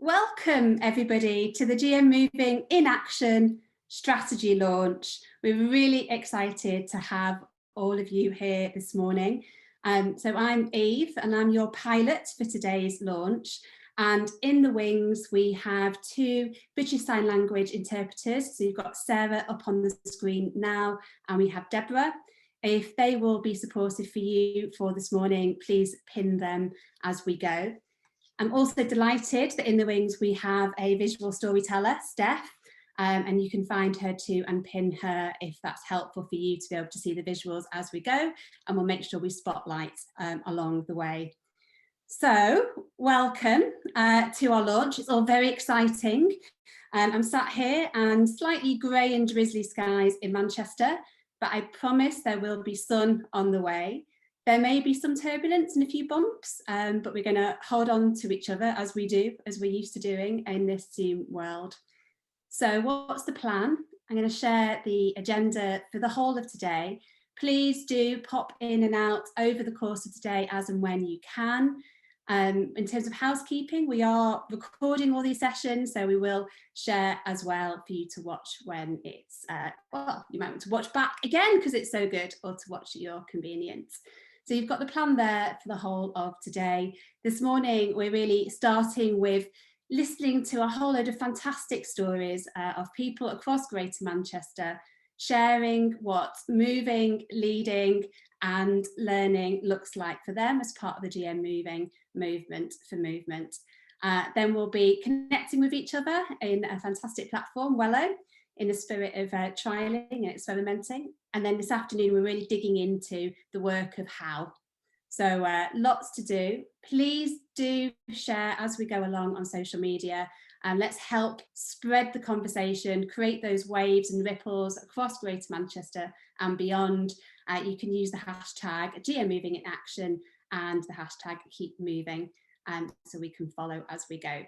Welcome everybody to the GM Moving in Action strategy launch. We're really excited to have all of you here this morning. So I'm Eve and I'm your pilot for today's launch. And in the wings, we have two British Sign Language interpreters. So you've got Sarah up on the screen now, and we have Deborah. If they will be supportive for you for this morning, please pin them as we go. I'm also delighted that in the wings we have a visual storyteller, Steph, and you can find her too and pin her if that's helpful for you to be able to see the visuals as we go, and we'll make sure we spotlight along the way. So welcome to our launch. It's all very exciting. I'm sat here and slightly grey and drizzly skies in Manchester, but I promise there will be sun on the way. There may be some turbulence and a few bumps, but we're going to hold on to each other as we do, as we're used to doing in this Zoom world. So what's the plan? I'm going to share the agenda for the whole of today. Please do pop in and out over the course of today as and when you can. In terms of housekeeping, we are recording all these sessions, so we will share as well for you to watch when it's, well, you might want to watch back again because it's so good, or to watch at your convenience. So you've got the plan there for the whole of today. This morning, we're really starting with listening to a whole load of fantastic stories of people across Greater Manchester, sharing what moving, leading and learning looks like for them as part of the GM Moving movement for movement. Then we'll be connecting with each other in a fantastic platform, Wello, in the spirit of trialling and experimenting. And then this afternoon, we're really digging into the work of how. So lots to do. Please do share as we go along on social media, and let's help spread the conversation, create those waves and ripples across Greater Manchester and beyond. You can use the hashtag GM Moving in Action and the hashtag Keep Moving, so we can follow as we go.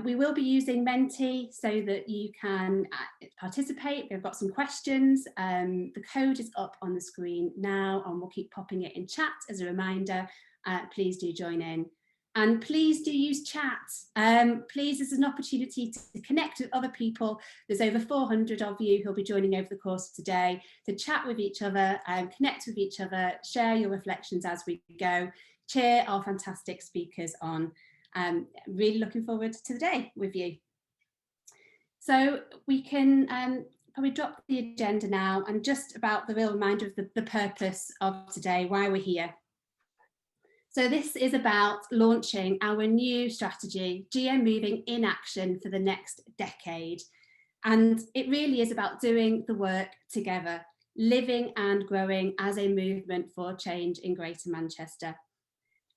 We will be using Menti so that you can participate. We've got some questions. The code is up on the screen now, and we'll keep popping it in chat as a reminder. Please do join in. And please do use chat. Please, this is an opportunity to connect with other people. There's over 400 of you who'll be joining over the course of today to chat with each other, connect with each other, share your reflections as we go, cheer our fantastic speakers on. Really looking forward to the day with you. So we can probably drop the agenda now, and just about the real reminder of the purpose of today, why we're here. So this is about launching our new strategy, GM Moving in Action for the next decade. And it really is about doing the work together, living and growing as a movement for change in Greater Manchester.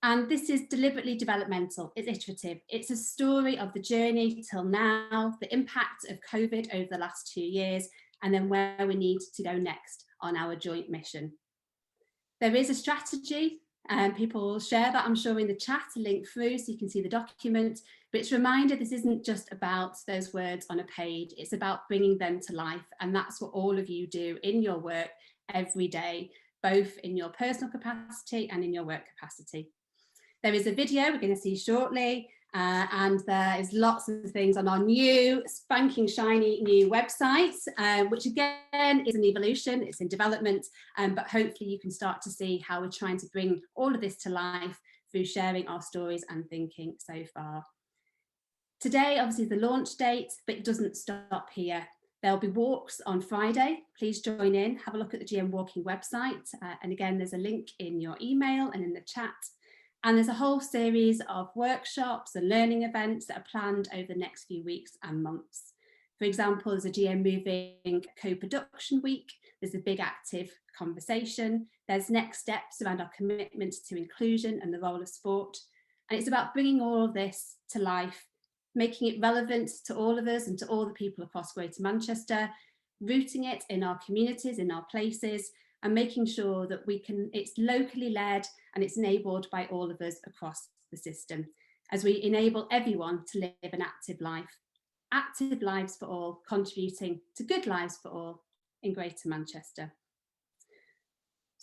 And this is deliberately developmental, it's iterative. It's a story of the journey till now, the impact of COVID over the last 2 years, and then where we need to go next on our joint mission. There is a strategy, and people will share that, I'm sure, in the chat, a link through so you can see the document. But it's a reminder, this isn't just about those words on a page, it's about bringing them to life. And that's what all of you do in your work every day, both in your personal capacity and in your work capacity. There is a video we're going to see shortly, and there is lots of things on our new spanking shiny new website, which again is an evolution, it's in development, but hopefully you can start to see how we're trying to bring all of this to life through sharing our stories and thinking so far. Today obviously is the launch date, but it doesn't stop here. There'll be walks on Friday. Please join in, have a look at the GM Walking website, and again there's a link in your email and in the chat. And there's a whole series of workshops and learning events that are planned over the next few weeks and months. For example, there's a GM Moving co-production week, there's a big active conversation, there's next steps around our commitment to inclusion and the role of sport. And it's about bringing all of this to life, making it relevant to all of us and to all the people across Greater Manchester, rooting it in our communities, in our places, and making sure that it's locally led and it's enabled by all of us across the system, as we enable everyone to live an active life. Active lives for all, contributing to good lives for all in Greater Manchester.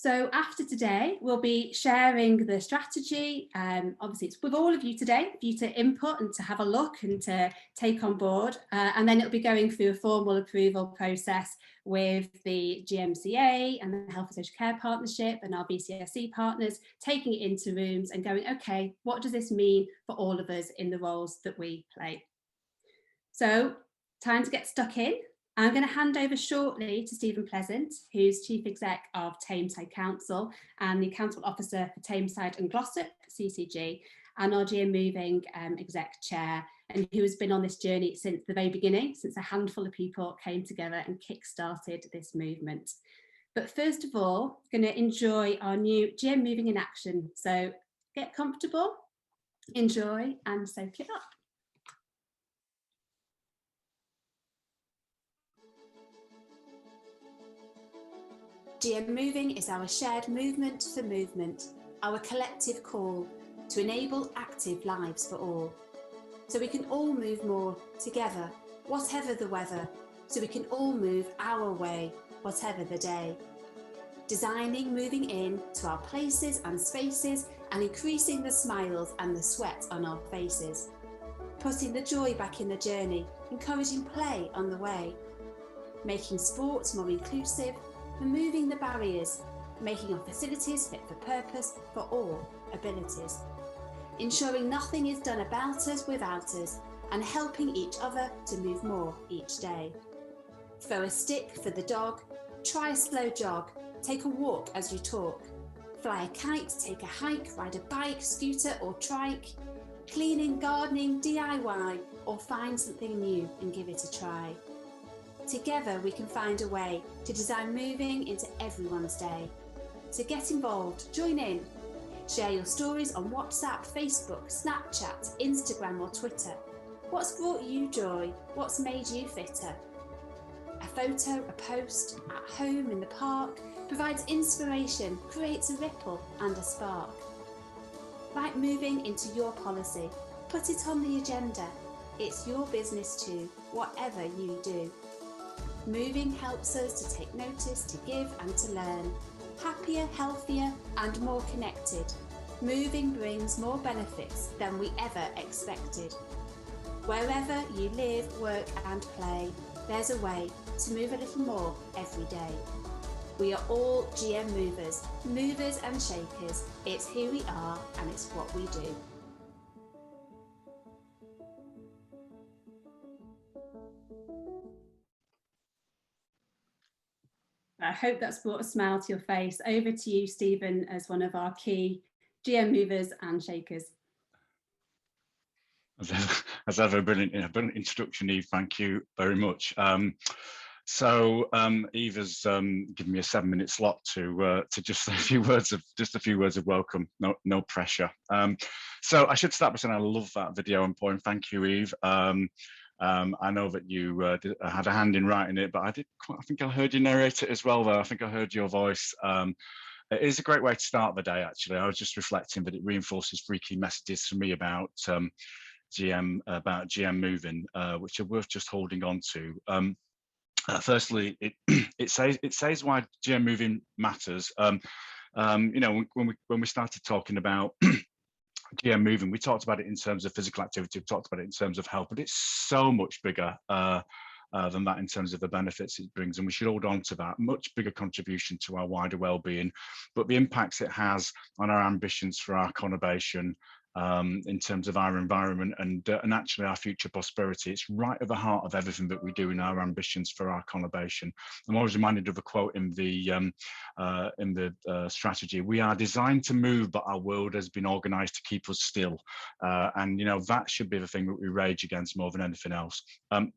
So after today, we'll be sharing the strategy. Obviously, it's with all of you today for you to input and to have a look and to take on board. And then it'll be going through a formal approval process with the GMCA and the Health and Social Care Partnership and our BCSE partners, taking it into rooms and going, okay, what does this mean for all of us in the roles that we play? So time to get stuck in. I'm going to hand over shortly to Stephen Pleasant, who's Chief Exec of Tameside Council and the Council Officer for Tameside and Glossop, CCG, and our GM Moving Exec Chair, and who has been on this journey since the very beginning, since a handful of people came together and kick-started this movement. But first of all, going to enjoy our new GM Moving in Action. So get comfortable, enjoy, and soak it up. GM Moving is our shared movement for movement, our collective call to enable active lives for all. So we can all move more together, whatever the weather, so we can all move our way, whatever the day. Designing moving in to our places and spaces and increasing the smiles and the sweat on our faces. Putting the joy back in the journey, encouraging play on the way. Making sports more inclusive, removing the barriers, making our facilities fit for purpose for all abilities. Ensuring nothing is done about us without us, and helping each other to move more each day. Throw a stick for the dog, try a slow jog, take a walk as you talk. Fly a kite, take a hike, ride a bike, scooter or trike. Cleaning, gardening, DIY, or find something new and give it a try. Together we can find a way to design moving into everyone's day. So get involved, join in. Share your stories on WhatsApp, Facebook, Snapchat, Instagram or Twitter. What's brought you joy? What's made you fitter? A photo, a post, at home, in the park, provides inspiration, creates a ripple and a spark. Write moving into your policy. Put it on the agenda. It's your business too, whatever you do. Moving helps us to take notice, to give and to learn. Happier, healthier and more connected. Moving brings more benefits than we ever expected. Wherever you live, work and play, there's a way to move a little more every day. We are all GM movers, movers and shakers. It's who we are and it's what we do. I hope that's brought a smile to your face. Over to you, Stephen, as one of our key GM movers and shakers. As ever, a brilliant introduction, Eve. Thank you very much. Eve has given me a 7-minute slot to just a few words of welcome. No pressure. So I should start by saying I love that video and poem. Thank you, Eve. I know that you had a hand in writing it, but I think I heard you narrate it as well, though. I think I heard your voice. It is a great way to start the day, actually. I was just reflecting that it reinforces 3 key messages for me about GM moving, which are worth just holding on to. Firstly, it says why GM moving matters. You know, when we started talking about GM moving, we talked about it in terms of physical activity, we talked about it in terms of health, but it's so much bigger than that in terms of the benefits it brings, and we should hold on to that. Much bigger contribution to our wider well-being, but the impacts it has on our ambitions for our conurbation, in terms of our environment and actually our future prosperity. It's right at the heart of everything that we do in our ambitions for our conurbation. I'm always reminded of a quote in the strategy: "We are designed to move, but our world has been organised to keep us still." And you know, that should be the thing that we rage against more than anything else.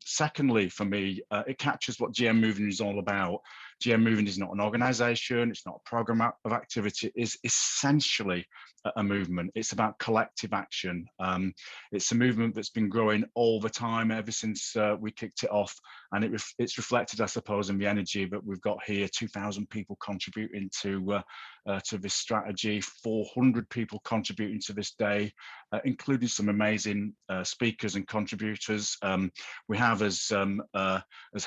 Secondly, for me, it captures what GM moving is all about. GM moving is not an organisation, it's not a programme of activity, it is essentially a movement. It's about collective action. It's a movement that's been growing all the time ever since we kicked it off, and it's reflected, I suppose, in the energy that we've got here. 2,000 people contributing to to this strategy. 400 people contributing to this day, including some amazing speakers and contributors. We have, as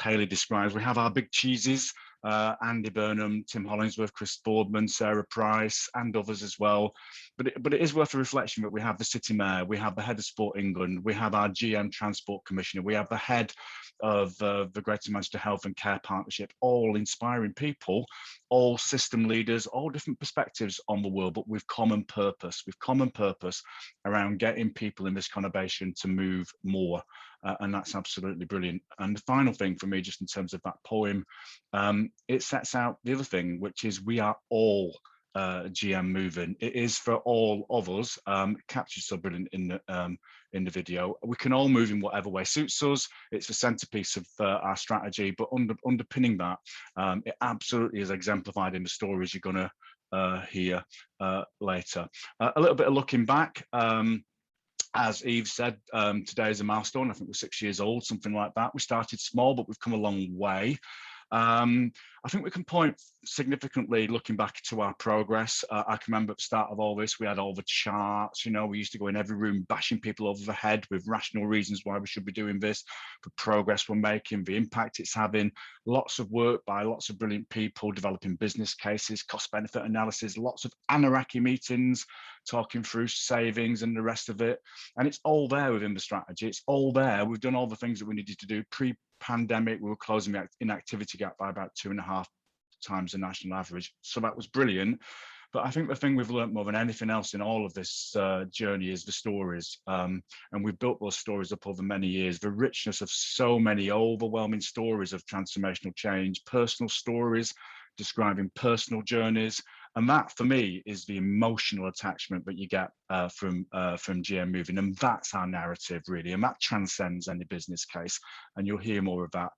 Hayley describes, we have our big cheeses. Andy Burnham, Tim Hollingsworth, Chris Boardman, Sarah Price, and others as well. But it is worth a reflection that we have the City Mayor, we have the head of Sport England, we have our GM Transport Commissioner, we have the head of the Greater Manchester Health and Care Partnership, all inspiring people, all system leaders, all different perspectives on the world, but with common purpose around getting people in this conurbation to move more. And that's absolutely brilliant. And the final thing for me, just in terms of that poem, it sets out the other thing, which is we are all GM moving. It is for all of us. It captures so brilliant in the video. We can all move in whatever way suits us. It's the centerpiece of our strategy, but underpinning that, it absolutely is exemplified in the stories you're going to hear later. A little bit of looking back. As Eve said, today is a milestone. I think we're 6 years old, something like that. We started small, but we've come a long way. I think we can point significantly looking back to our progress. I can remember at the start of all this, we had all the charts, you know, we used to go in every room bashing people over the head with rational reasons why we should be doing this, the progress we're making, the impact it's having, lots of work by lots of brilliant people, developing business cases, cost benefit analysis, lots of Anaraki meetings, talking through savings and the rest of it. And it's all there within the strategy. It's all there. We've done all the things that we needed to do pre-pandemic. We were closing the inactivity gap by about 2.5 times the national average. So that was brilliant. But I think the thing we've learned more than anything else in all of this journey is the stories. And we've built those stories up over many years. The richness of so many overwhelming stories of transformational change, personal stories, describing personal journeys. And that, for me, is the emotional attachment that you get from GM Moving. And that's our narrative, really. And that transcends any business case. And you'll hear more of that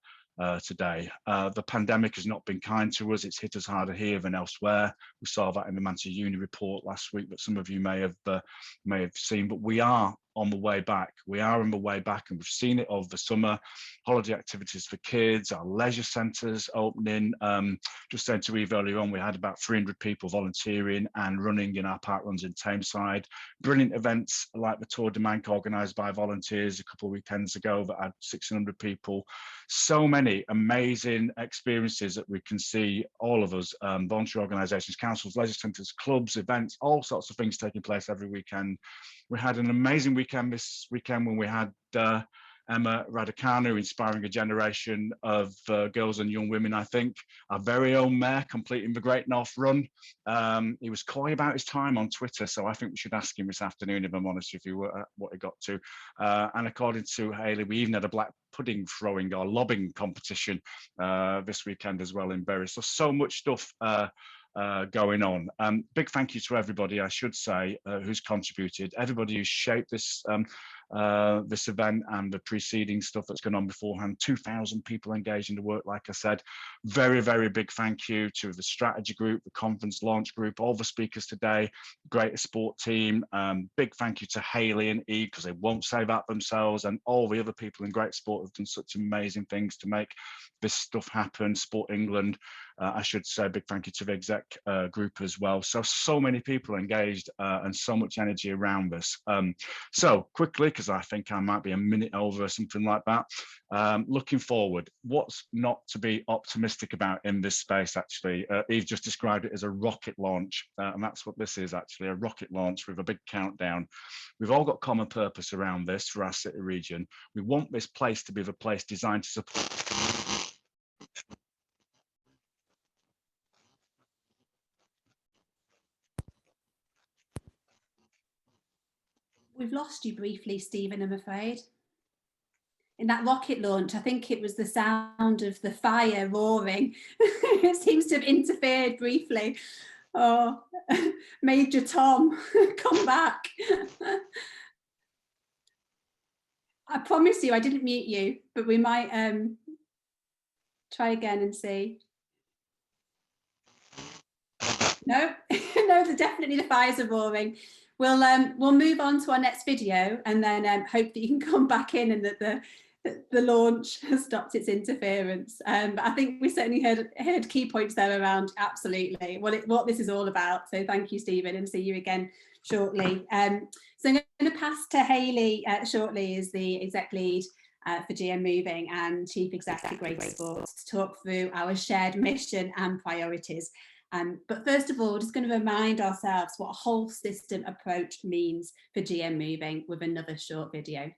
today. The pandemic has not been kind to us. It's hit us harder here than elsewhere. We saw that in the Manchester Uni report last week that some of you may have seen. But we are on the way back. We are on the way back, and we've seen it over the summer. Holiday activities for kids, our leisure centres opening. Just saying to Eve earlier on, we had about 300 people volunteering and running in our park runs in Tameside. Brilliant events like the Tour de Manche organised by volunteers a couple of weekends ago that had 600 people. So many amazing experiences that we can see, all of us, voluntary organisations, councils, leisure centres, clubs, events, all sorts of things taking place every weekend. We had an amazing weekend this weekend when we had Emma Raducanu inspiring a generation of girls and young women, I think. Our very own mayor completing the Great North Run. He was coy about his time on Twitter, so I think we should ask him this afternoon, if I'm honest with you, what he got to. And according to Hayley, we even had a black pudding throwing or lobbing competition this weekend as well in Bury. So much stuff going on. Big thank you to everybody, I should say, who's contributed, everybody who's shaped this this event and the preceding stuff that's gone on beforehand. 2,000 people engaged in the work, like I said. Very, very big thank you to the strategy group, the conference launch group, all the speakers today, GreaterSport team. Big thank you to Hayley and Eve, because they won't say that themselves, and all the other people in GreaterSport have done such amazing things to make this stuff happen. Sport England, I should say, big thank you to the exec group as well. So many people engaged and so much energy around this. So quickly, because I think I might be a minute over or something like that, looking forward, what's not to be optimistic about in this space, actually? Eve just described it as a rocket launch, and that's what this is, actually, a rocket launch with a big countdown. We've all got common purpose around this for our city region. We want this place to be the place designed to support. We've lost you briefly, Stephen, I'm afraid. In that rocket launch, I think it was the sound of the fire roaring. It seems to have interfered briefly. Oh, Major Tom, come back. I promise you I didn't mute you, but we might try again and see. No, no, definitely the fires are roaring. We'll move on to our next video, and then hope that you can come back in and that the launch has stopped its interference. But I think we certainly heard key points there around absolutely what this is all about. So thank you, Stephen, and see you again shortly. So I'm going to pass to Hayley shortly as the exec lead for GM Moving and Chief Exec at GreaterSport to talk through our shared mission and priorities. But first of all, just going to remind ourselves what a whole system approach means for GM Moving with another short video.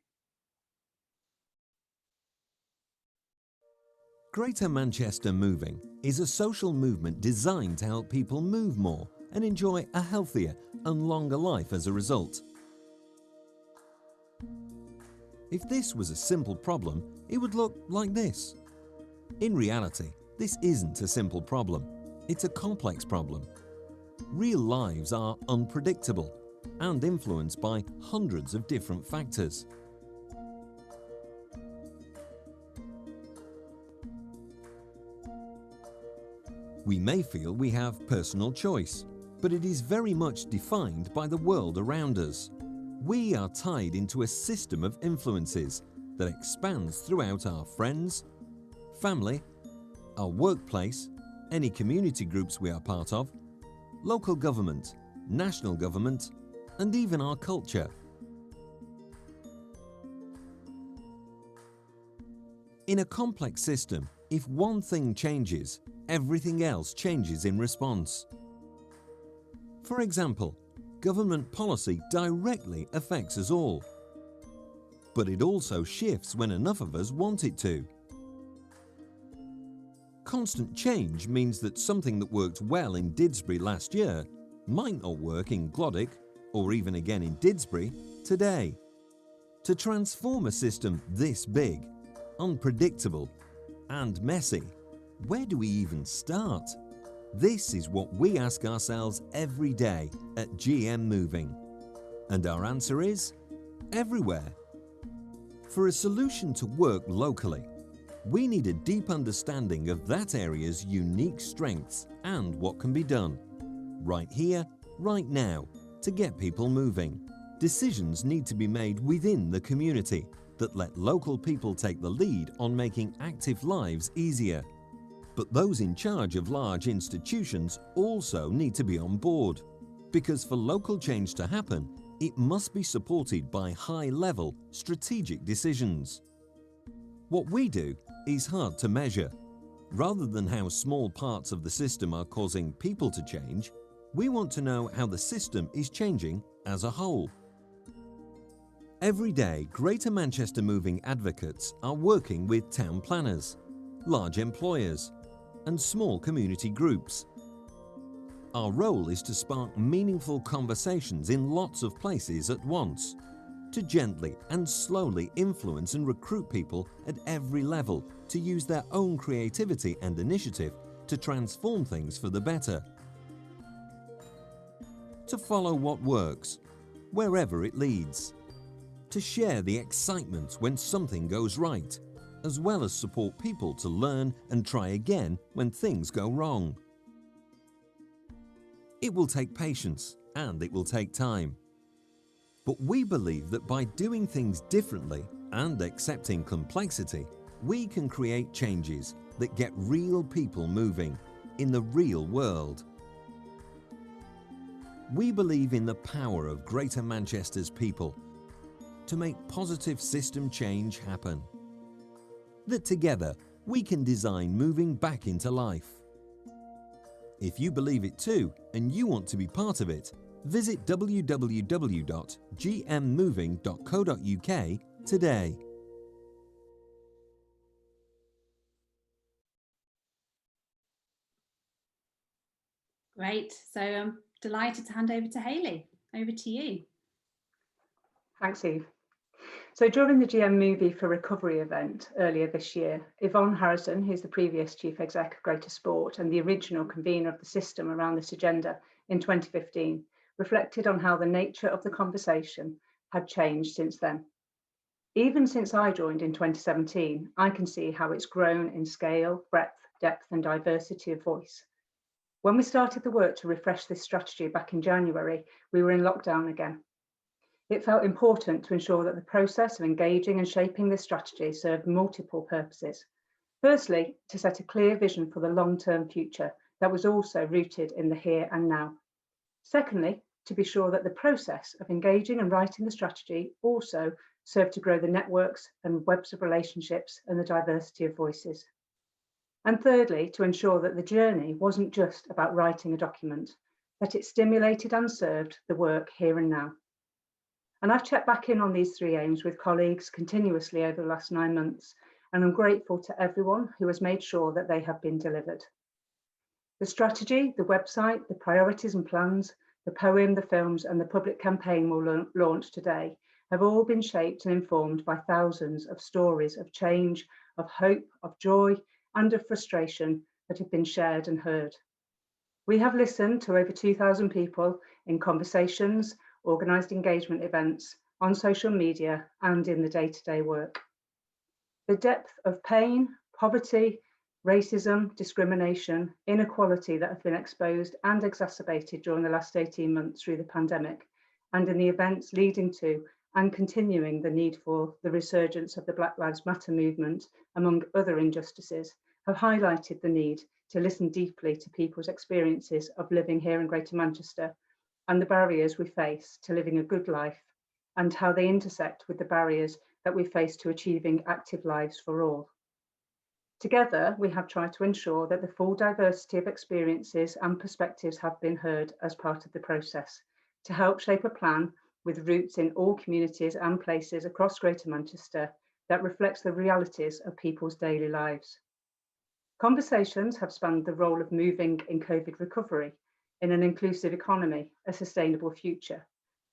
Greater Manchester Moving is a social movement designed to help people move more and enjoy a healthier and longer life as a result. If this was a simple problem, it would look like this. In reality, this isn't a simple problem. It's a complex problem. Real lives are unpredictable and influenced by hundreds of different factors. We may feel we have personal choice, but it is very much defined by the world around us. We are tied into a system of influences that expands throughout our friends, family, our workplace, any community groups we are part of, local government, national government, and even our culture. In a complex system, if one thing changes, everything else changes in response. For example, government policy directly affects us all, but it also shifts when enough of us want it to. Constant change means that something that worked well in Didsbury last year might not work in Glodick, or even again in Didsbury, today. To transform a system this big, unpredictable, and messy, where do we even start? This is what we ask ourselves every day at GM Moving. And our answer is everywhere. For a solution to work locally, we need a deep understanding of that area's unique strengths and what can be done. Right here, right now, to get people moving. Decisions need to be made within the community that let local people take the lead on making active lives easier. But those in charge of large institutions also need to be on board, because for local change to happen, it must be supported by high-level strategic decisions. What we do is hard to measure. Rather than how small parts of the system are causing people to change, we want to know how the system is changing as a whole. Every day, Greater Manchester Moving advocates are working with town planners, large employers, and small community groups. Our role is to spark meaningful conversations in lots of places at once, to gently and slowly influence and recruit people at every level to use their own creativity and initiative to transform things for the better. To follow what works, wherever it leads. To share the excitement when something goes right, as well as support people to learn and try again when things go wrong. It will take patience and it will take time. But we believe that by doing things differently and accepting complexity, we can create changes that get real people moving in the real world. We believe in the power of Greater Manchester's people to make positive system change happen. That together we can design moving back into life. If you believe it too and you want to be part of it, visit www.gmmoving.co.uk today. Great, so I'm delighted to hand over to Hayley. Over to you. Thanks, Eve. So during the GM Movie for Recovery event earlier this year, Yvonne Harrison, who's the previous Chief Exec of GreaterSport and the original convener of the system around this agenda in 2015, reflected on how the nature of the conversation had changed since then. Even since I joined in 2017, I can see how it's grown in scale, breadth, depth and diversity of voice. When we started the work to refresh this strategy back in January, we were in lockdown again. It felt important to ensure that the process of engaging and shaping this strategy served multiple purposes. Firstly, to set a clear vision for the long-term future that was also rooted in the here and now. Secondly, to be sure that the process of engaging and writing the strategy also served to grow the networks and webs of relationships and the diversity of voices. And thirdly, to ensure that the journey wasn't just about writing a document, that it stimulated and served the work here and now. And I've checked back in on these three aims with colleagues continuously over the last 9 months, and I'm grateful to everyone who has made sure that they have been delivered. The strategy, the website, the priorities and plans, the poem, the films, and the public campaign we'll launch today have all been shaped and informed by thousands of stories of change, of hope, of joy, and of frustration that have been shared and heard. We have listened to over 2,000 people in conversations, organised engagement events, on social media, and in the day-to-day work. The depth of pain, poverty, racism, discrimination, inequality that have been exposed and exacerbated during the last 18 months through the pandemic, and in the events leading to and continuing the need for the resurgence of the Black Lives Matter movement, among other injustices, have highlighted the need to listen deeply to people's experiences of living here in Greater Manchester and the barriers we face to living a good life, and how they intersect with the barriers that we face to achieving active lives for all. Together, we have tried to ensure that the full diversity of experiences and perspectives have been heard as part of the process to help shape a plan with roots in all communities and places across Greater Manchester that reflects the realities of people's daily lives. Conversations have spanned the role of moving in COVID recovery, in an inclusive economy, a sustainable future,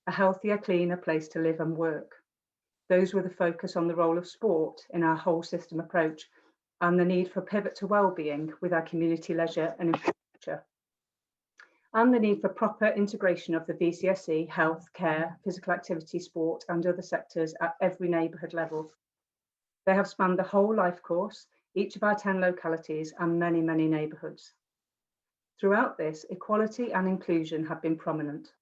a healthier, cleaner place to live and work. Those with a focus on the role of sport in our whole system approach and the need for pivot to wellbeing with our community leisure and infrastructure, and the need for proper integration of the VCSE, health, care, physical activity, sport and other sectors at every neighbourhood level. They have spanned the whole life course, each of our 10 localities and many, many neighbourhoods. Throughout this, equality and inclusion have been prominent,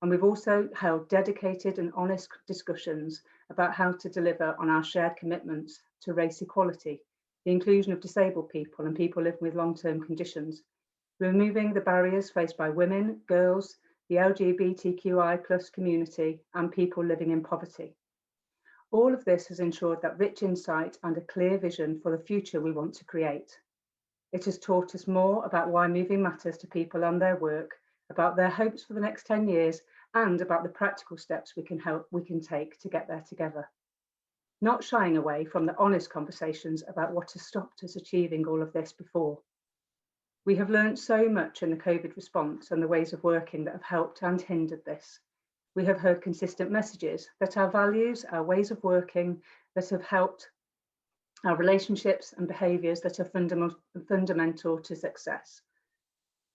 and we've also held dedicated and honest discussions about how to deliver on our shared commitments to race equality, the inclusion of disabled people and people living with long-term conditions, removing the barriers faced by women, girls, the LGBTQI+ community and people living in poverty. All of this has ensured that rich insight and a clear vision for the future we want to create. It has taught us more about why moving matters to people and their work, about their hopes for the next 10 years, and about the practical steps we can take to get there together. Not shying away from the honest conversations about what has stopped us achieving all of this before. We have learned so much in the COVID response and the ways of working that have helped and hindered this. We have heard consistent messages that our values, our ways of working, that have helped our relationships and behaviours that are fundamental to success.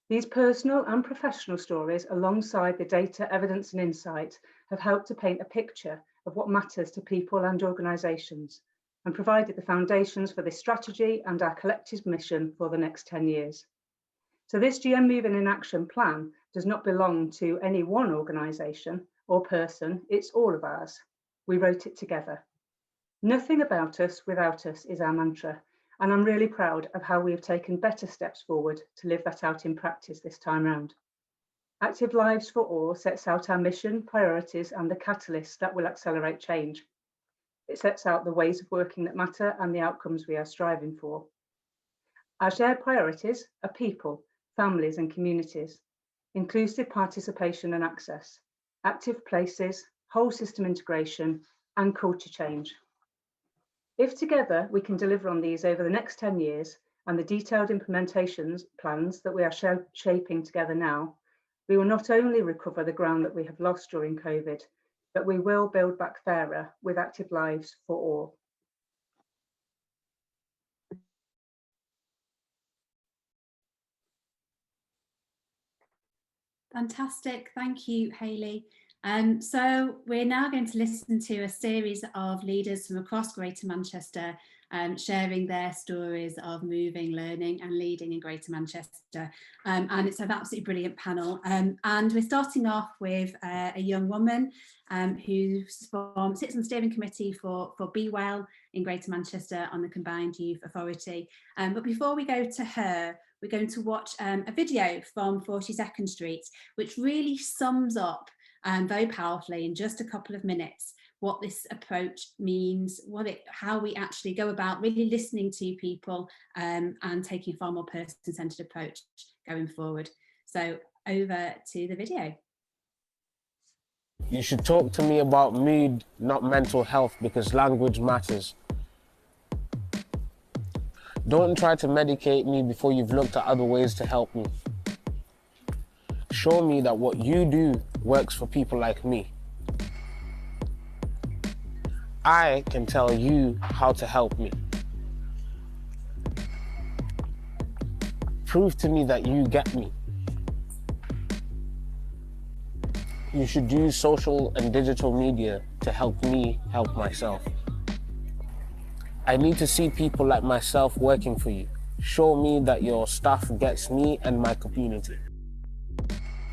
These personal and professional stories, alongside the data, evidence and insight, have helped to paint a picture of what matters to people and organisations and provided the foundations for this strategy and our collective mission for the next 10 years. So this GM Moving in Action plan does not belong to any one organisation or person, it's all of ours. We wrote it together. Nothing about us without us is our mantra, and I'm really proud of how we have taken better steps forward to live that out in practice this time round. Active Lives for All sets out our mission, priorities and the catalysts that will accelerate change. It sets out the ways of working that matter and the outcomes we are striving for. Our shared priorities are people, families and communities, inclusive participation and access, active places, whole system integration and culture change. If together we can deliver on these over the next 10 years and the detailed implementations plans that we are shaping together now, we will not only recover the ground that we have lost during COVID, but we will build back fairer with active lives for all. Fantastic, thank you, Hayley. So we're now going to listen to a series of leaders from across Greater Manchester sharing their stories of moving, learning and leading in Greater Manchester. And it's an absolutely brilliant panel. And we're starting off with a young woman who sits on the steering committee for Be Well in Greater Manchester on the Combined Youth Authority. But before we go to her, we're going to watch a video from 42nd Street, which really sums up very powerfully in just a couple of minutes what this approach means, how we actually go about really listening to people and taking a far more person-centred approach going forward. So over to the video. You should talk to me about mood, not mental health, because language matters. Don't try to medicate me before you've looked at other ways to help me. Show me that what you do works for people like me. I can tell you how to help me. Prove to me that you get me. You should use social and digital media to help me help myself. I need to see people like myself working for you. Show me that your staff gets me and my community.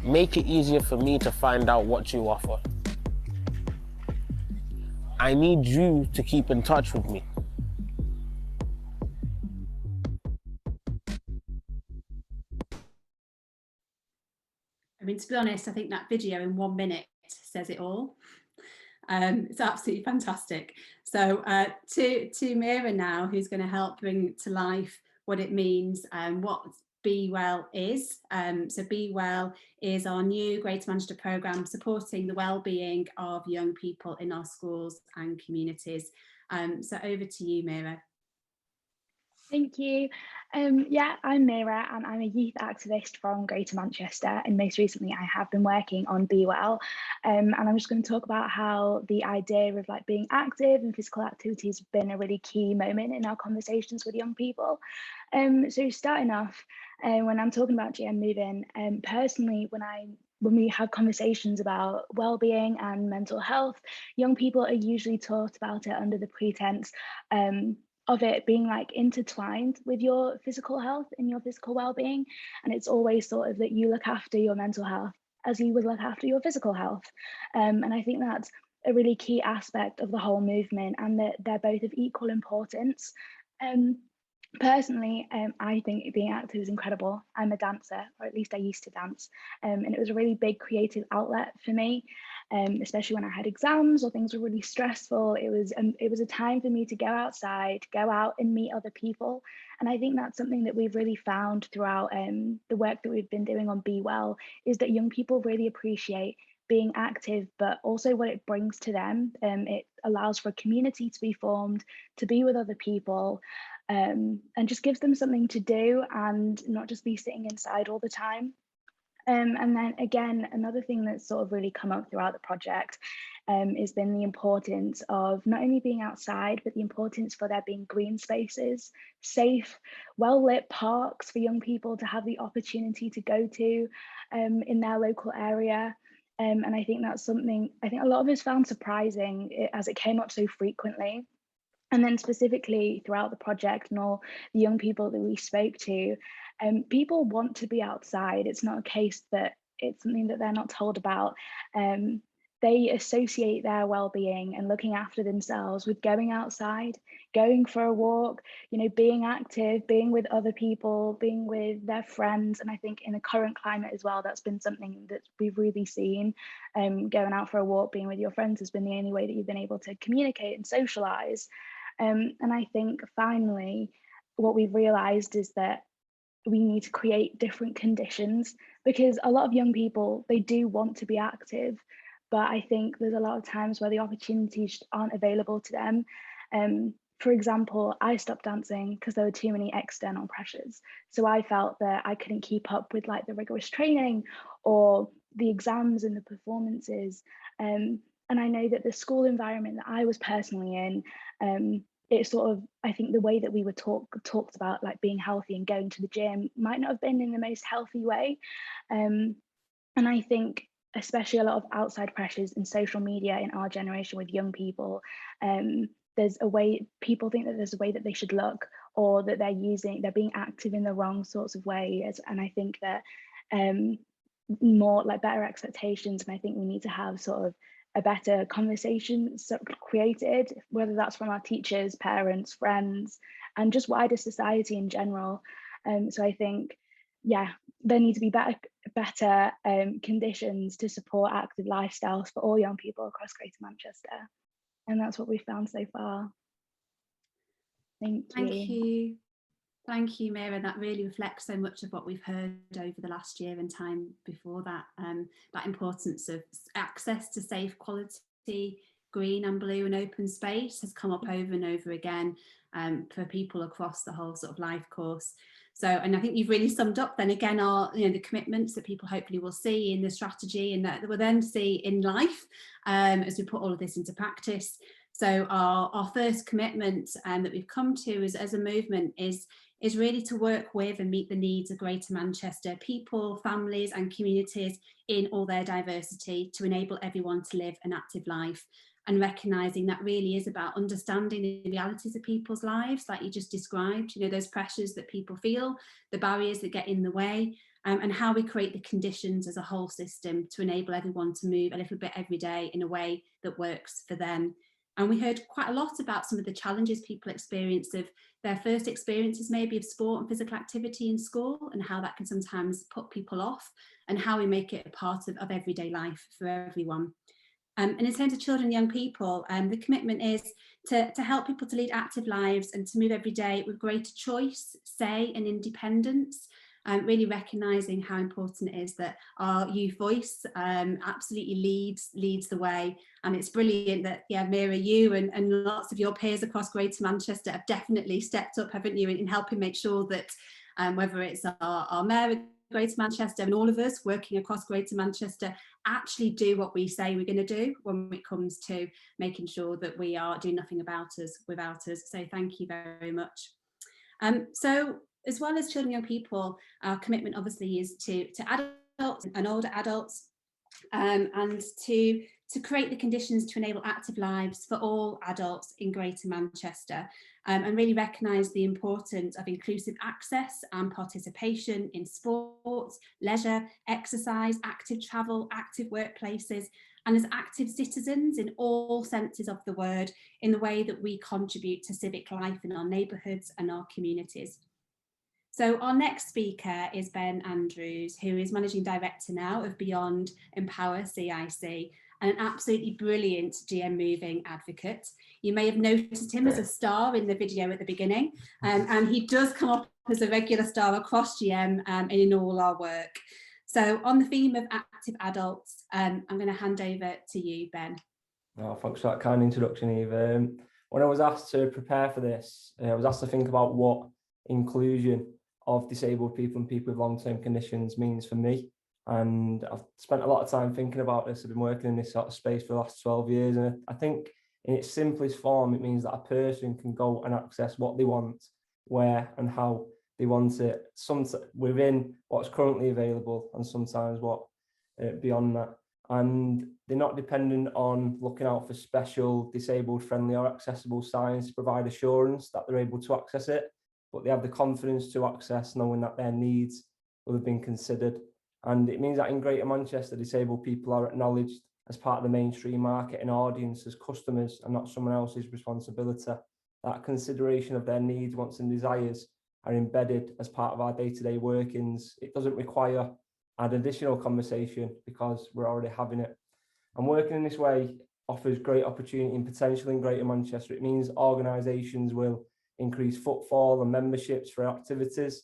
Make it easier for me to find out what you offer. I need you to keep in touch with me. I mean, to be honest, I think that video in 1 minute says it all. It's absolutely fantastic. So to Meera now, who's going to help bring to life what it means and what Be Well is. So Be Well is our new Greater Manchester programme supporting the well-being of young people in our schools and communities. So over to you, Meera. Thank you. Yeah, I'm Meera and I'm a youth activist from Greater Manchester, and most recently I have been working on Be Well, and I'm just going to talk about how the idea of like being active and physical activity has been a really key moment in our conversations with young people. So starting off, when I'm talking about GM Moving, personally, when we have conversations about well-being and mental health, young people are usually taught about it under the pretense of it being like intertwined with your physical health and your physical well-being. And it's always sort of that you look after your mental health as you would look after your physical health. And I think that's a really key aspect of the whole movement, and that they're both of equal importance. Personally, I think being active is incredible. I'm a dancer, or at least I used to dance, and it was a really big creative outlet for me, especially when I had exams or things were really stressful. It was a time for me to go outside, go out and meet other people. And I think that's something that we've really found throughout the work that we've been doing on Be Well, is that young people really appreciate being active, but also what it brings to them. It allows for a community to be formed, to be with other people, and just gives them something to do and not just be sitting inside all the time. And then again, another thing that's sort of really come up throughout the project has been the importance of not only being outside, but the importance for there being green spaces, safe, well-lit parks for young people to have the opportunity to go to in their local area. And I think that's something I think a lot of us found surprising as it came up so frequently. And then specifically throughout the project and all the young people that we spoke to, people want to be outside. It's not a case that it's something that they're not told about. They associate their well-being and looking after themselves with going outside, going for a walk, being active, being with other people, being with their friends. And I think in the current climate as well, that's been something that we've really seen. Going out for a walk, being with your friends has been the only way that you've been able to communicate and socialize. And I think finally, what we've realized is that we need to create different conditions, because a lot of young people, they do want to be active, but I think there's a lot of times where the opportunities aren't available to them. For example, I stopped dancing because there were too many external pressures. So I felt that I couldn't keep up with like the rigorous training or the exams and the performances. And I know that the school environment that I was personally in, it sort of, I think the way that we were talked about like being healthy and going to the gym might not have been in the most healthy way. And I think especially a lot of outside pressures in social media in our generation with young people. There's a way, people think that there's a way that they should look, or that they're being active in the wrong sorts of ways. And I think that more like better expectations, and I think we need to have sort of a better conversation created, whether that's from our teachers, parents, friends, and just wider society in general. So I think, yeah, there need to be better conditions to support active lifestyles for all young people across Greater Manchester. And that's what we've found so far. Thank you. Thank you, Meera. That really reflects so much of what we've heard over the last year and time before that. That importance of access to safe, quality, green and blue and open space has come up over and over again for people across the whole sort of life course. So, and I think you've really summed up then again the commitments that people hopefully will see in the strategy, and that we'll then see in life as we put all of this into practice. So our first commitment that we've come to as a movement is really to work with and meet the needs of Greater Manchester people, families and communities in all their diversity, to enable everyone to live an active life, and recognising that really is about understanding the realities of people's lives, like you just described, those pressures that people feel, the barriers that get in the way, and how we create the conditions as a whole system to enable everyone to move a little bit every day in a way that works for them. And we heard quite a lot about some of the challenges people experience of their first experiences maybe of sport and physical activity in school, and how that can sometimes put people off, and how we make it a part of everyday life for everyone. And in terms of children and young people, the commitment is to help people to lead active lives and to move every day with greater choice, say and independence. Really recognising how important it is that our youth voice absolutely leads the way. And it's brilliant that, Meera, you and lots of your peers across Greater Manchester have definitely stepped up, haven't you, in helping make sure that whether it's our Mayor of Greater Manchester and all of us working across Greater Manchester actually do what we say we're going to do when it comes to making sure that we are doing nothing without us. So thank you very much. So as well as children and young people, our commitment obviously is to adults and older adults, and to create the conditions to enable active lives for all adults in Greater Manchester, and really recognise the importance of inclusive access and participation in sports, leisure, exercise, active travel, active workplaces, and as active citizens in all senses of the word, in the way that we contribute to civic life in our neighbourhoods and our communities. So our next speaker is Ben Andrews, who is Managing Director now of Beyond Empower CIC, and an absolutely brilliant GM moving advocate. You may have noticed him as a star in the video at the beginning, and he does come up as a regular star across GM and in all our work. So on the theme of active adults, I'm going to hand over to you, Ben. Oh, thanks for that kind introduction, Eve. When I was asked to prepare for this, I was asked to think about what inclusion of disabled people and people with long-term conditions means for me. And I've spent a lot of time thinking about this. I've been working in this sort of space for the last 12 years. And I think in its simplest form, it means that a person can go and access what they want, where and how they want it, within what's currently available, and sometimes what beyond that. And they're not dependent on looking out for special disabled friendly or accessible signs to provide assurance that they're able to access it, but they have the confidence to access, knowing that their needs will have been considered. And it means that in Greater Manchester, disabled people are acknowledged as part of the mainstream market and audience as customers and not someone else's responsibility. That consideration of their needs, wants and desires are embedded as part of our day-to-day workings. It doesn't require an additional conversation because we're already having it. And working in this way offers great opportunity and potential in Greater Manchester. It means organisations will increase footfall and memberships for activities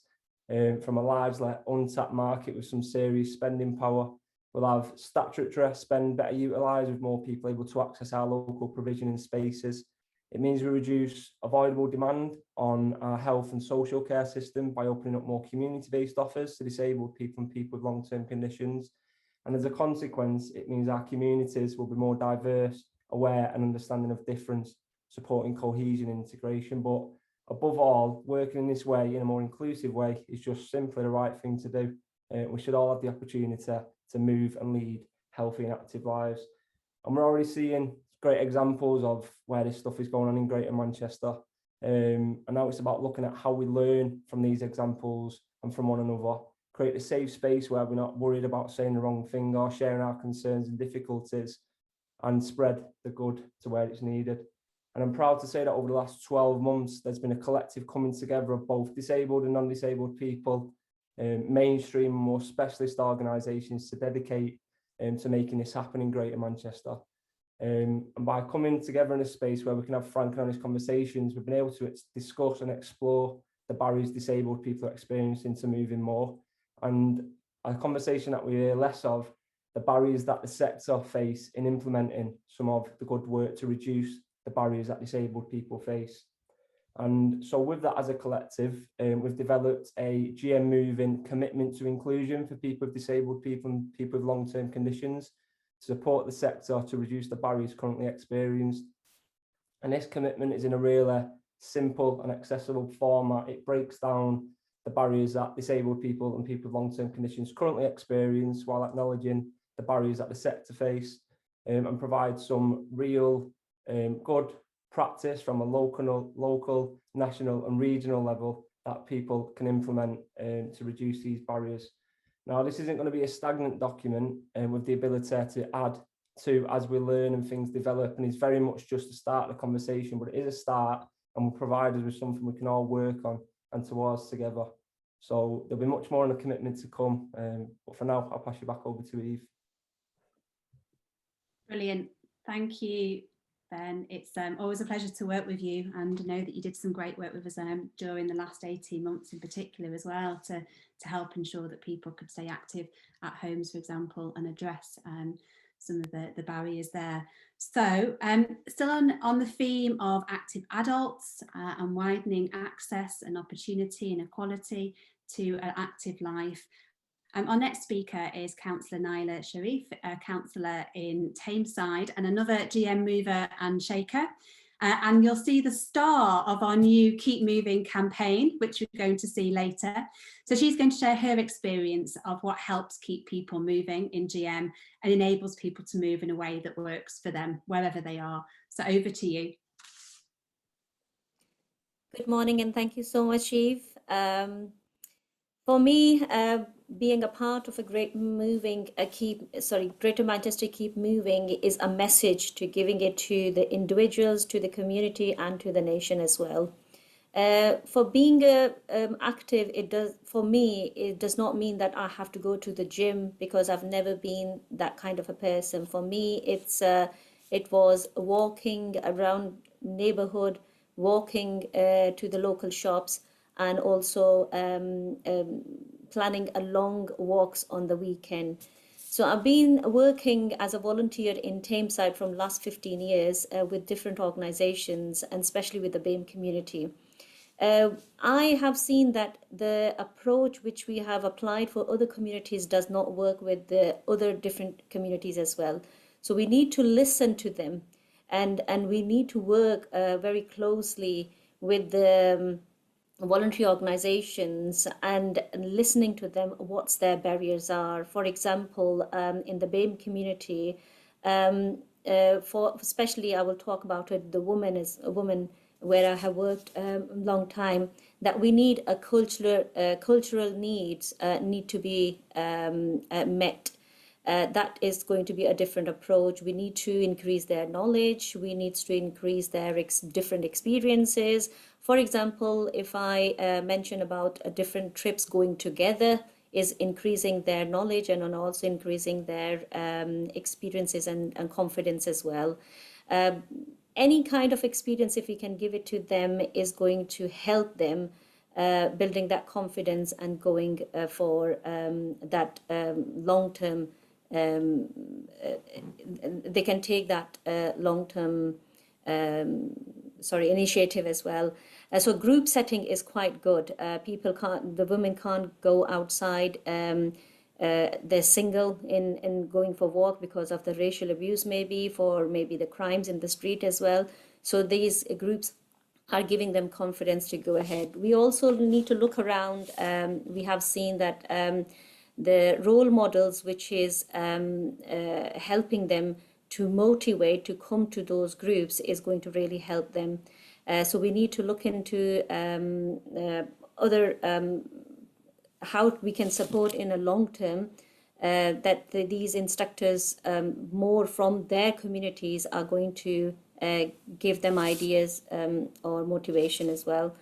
from a large untapped market with some serious spending power. We'll have statutory spend better utilised with more people able to access our local provision in spaces. It means we reduce avoidable demand on our health and social care system by opening up more community-based offers to disabled people and people with long-term conditions. And as a consequence, it means our communities will be more diverse, aware and understanding of difference, supporting cohesion and integration. But above all, working in this way, in a more inclusive way, is just simply the right thing to do. We should all have the opportunity to move and lead healthy and active lives. And we're already seeing great examples of where this stuff is going on in Greater Manchester. And now it's about looking at how we learn from these examples and from one another, create a safe space where we're not worried about saying the wrong thing or sharing our concerns and difficulties, and spread the good to where it's needed. And I'm proud to say that over the last 12 months, there's been a collective coming together of both disabled and non-disabled people, mainstream and more specialist organisations to dedicate to making this happen in Greater Manchester. And by coming together in a space where we can have frank and honest conversations, we've been able to discuss and explore the barriers disabled people are experiencing to moving more. And a conversation that we hear less of, the barriers that the sector face in implementing some of the good work to reduce the barriers that disabled people face. And so with that as a collective, we've developed a GM Moving commitment to inclusion for people with disabled people and people with long-term conditions to support the sector to reduce the barriers currently experienced. And this commitment is in a really simple and accessible format. It breaks down the barriers that disabled people and people with long-term conditions currently experience while acknowledging the barriers that the sector face, and provide some real good practice from a local, national and regional level that people can implement to reduce these barriers. Now, this isn't going to be a stagnant document with the ability to add to as we learn and things develop, and it's very much just to start the conversation, but it is a start and will provide us with something we can all work on and towards together. So there'll be much more on a commitment to come, but for now, I'll pass you back over to Eve. Brilliant. Thank you, Ben. It's always a pleasure to work with you, and I know that you did some great work with us during the last 18 months in particular as well to help ensure that people could stay active at homes, for example, and address some of the barriers there. So still on the theme of active adults and widening access and opportunity and equality to an active life. Our next speaker is Councillor Nyla Sharif, a councillor in Tameside and another GM mover and shaker. And you'll see the star of our new Keep Moving campaign, which we're going to see later. So she's going to share her experience of what helps keep people moving in GM and enables people to move in a way that works for them wherever they are. So over to you. Good morning and thank you so much, Eve. For me, being a part of a Greater Manchester Keep Moving is a message to giving it to the individuals, to the community and to the nation as well. For being active, it does not mean that I have to go to the gym because I've never been that kind of a person. For me, it was walking around neighborhood, walking to the local shops, and also planning a long walks on the weekend. So I've been working as a volunteer in Tameside from last 15 years with different organizations and especially with the BAME community. I have seen that the approach which we have applied for other communities does not work with the other different communities as well. So we need to listen to them and we need to work very closely with the voluntary organizations and listening to them what their barriers are. For example, in the BAME community, especially I will talk about it, the woman is a woman where I have worked a long time, that we need a cultural needs need to be met. That is going to be a different approach. We need to increase their knowledge. We need to increase their different experiences. For example, if I mention about different trips going together, is increasing their knowledge and also increasing their experiences and confidence as well. Any kind of experience, if we can give it to them, is going to help them building that confidence and going for that long-term, they can take that long-term initiative as well. So group setting is quite good. The women can't go outside. They're single in going for walk because of the racial abuse, maybe the crimes in the street as well. So these groups are giving them confidence to go ahead. We also need to look around. We have seen that the role models, which is helping them to motivate to come to those groups, is going to really help them. So we need to look into other how we can support in a long term that these instructors more from their communities are going to give them ideas or motivation as well.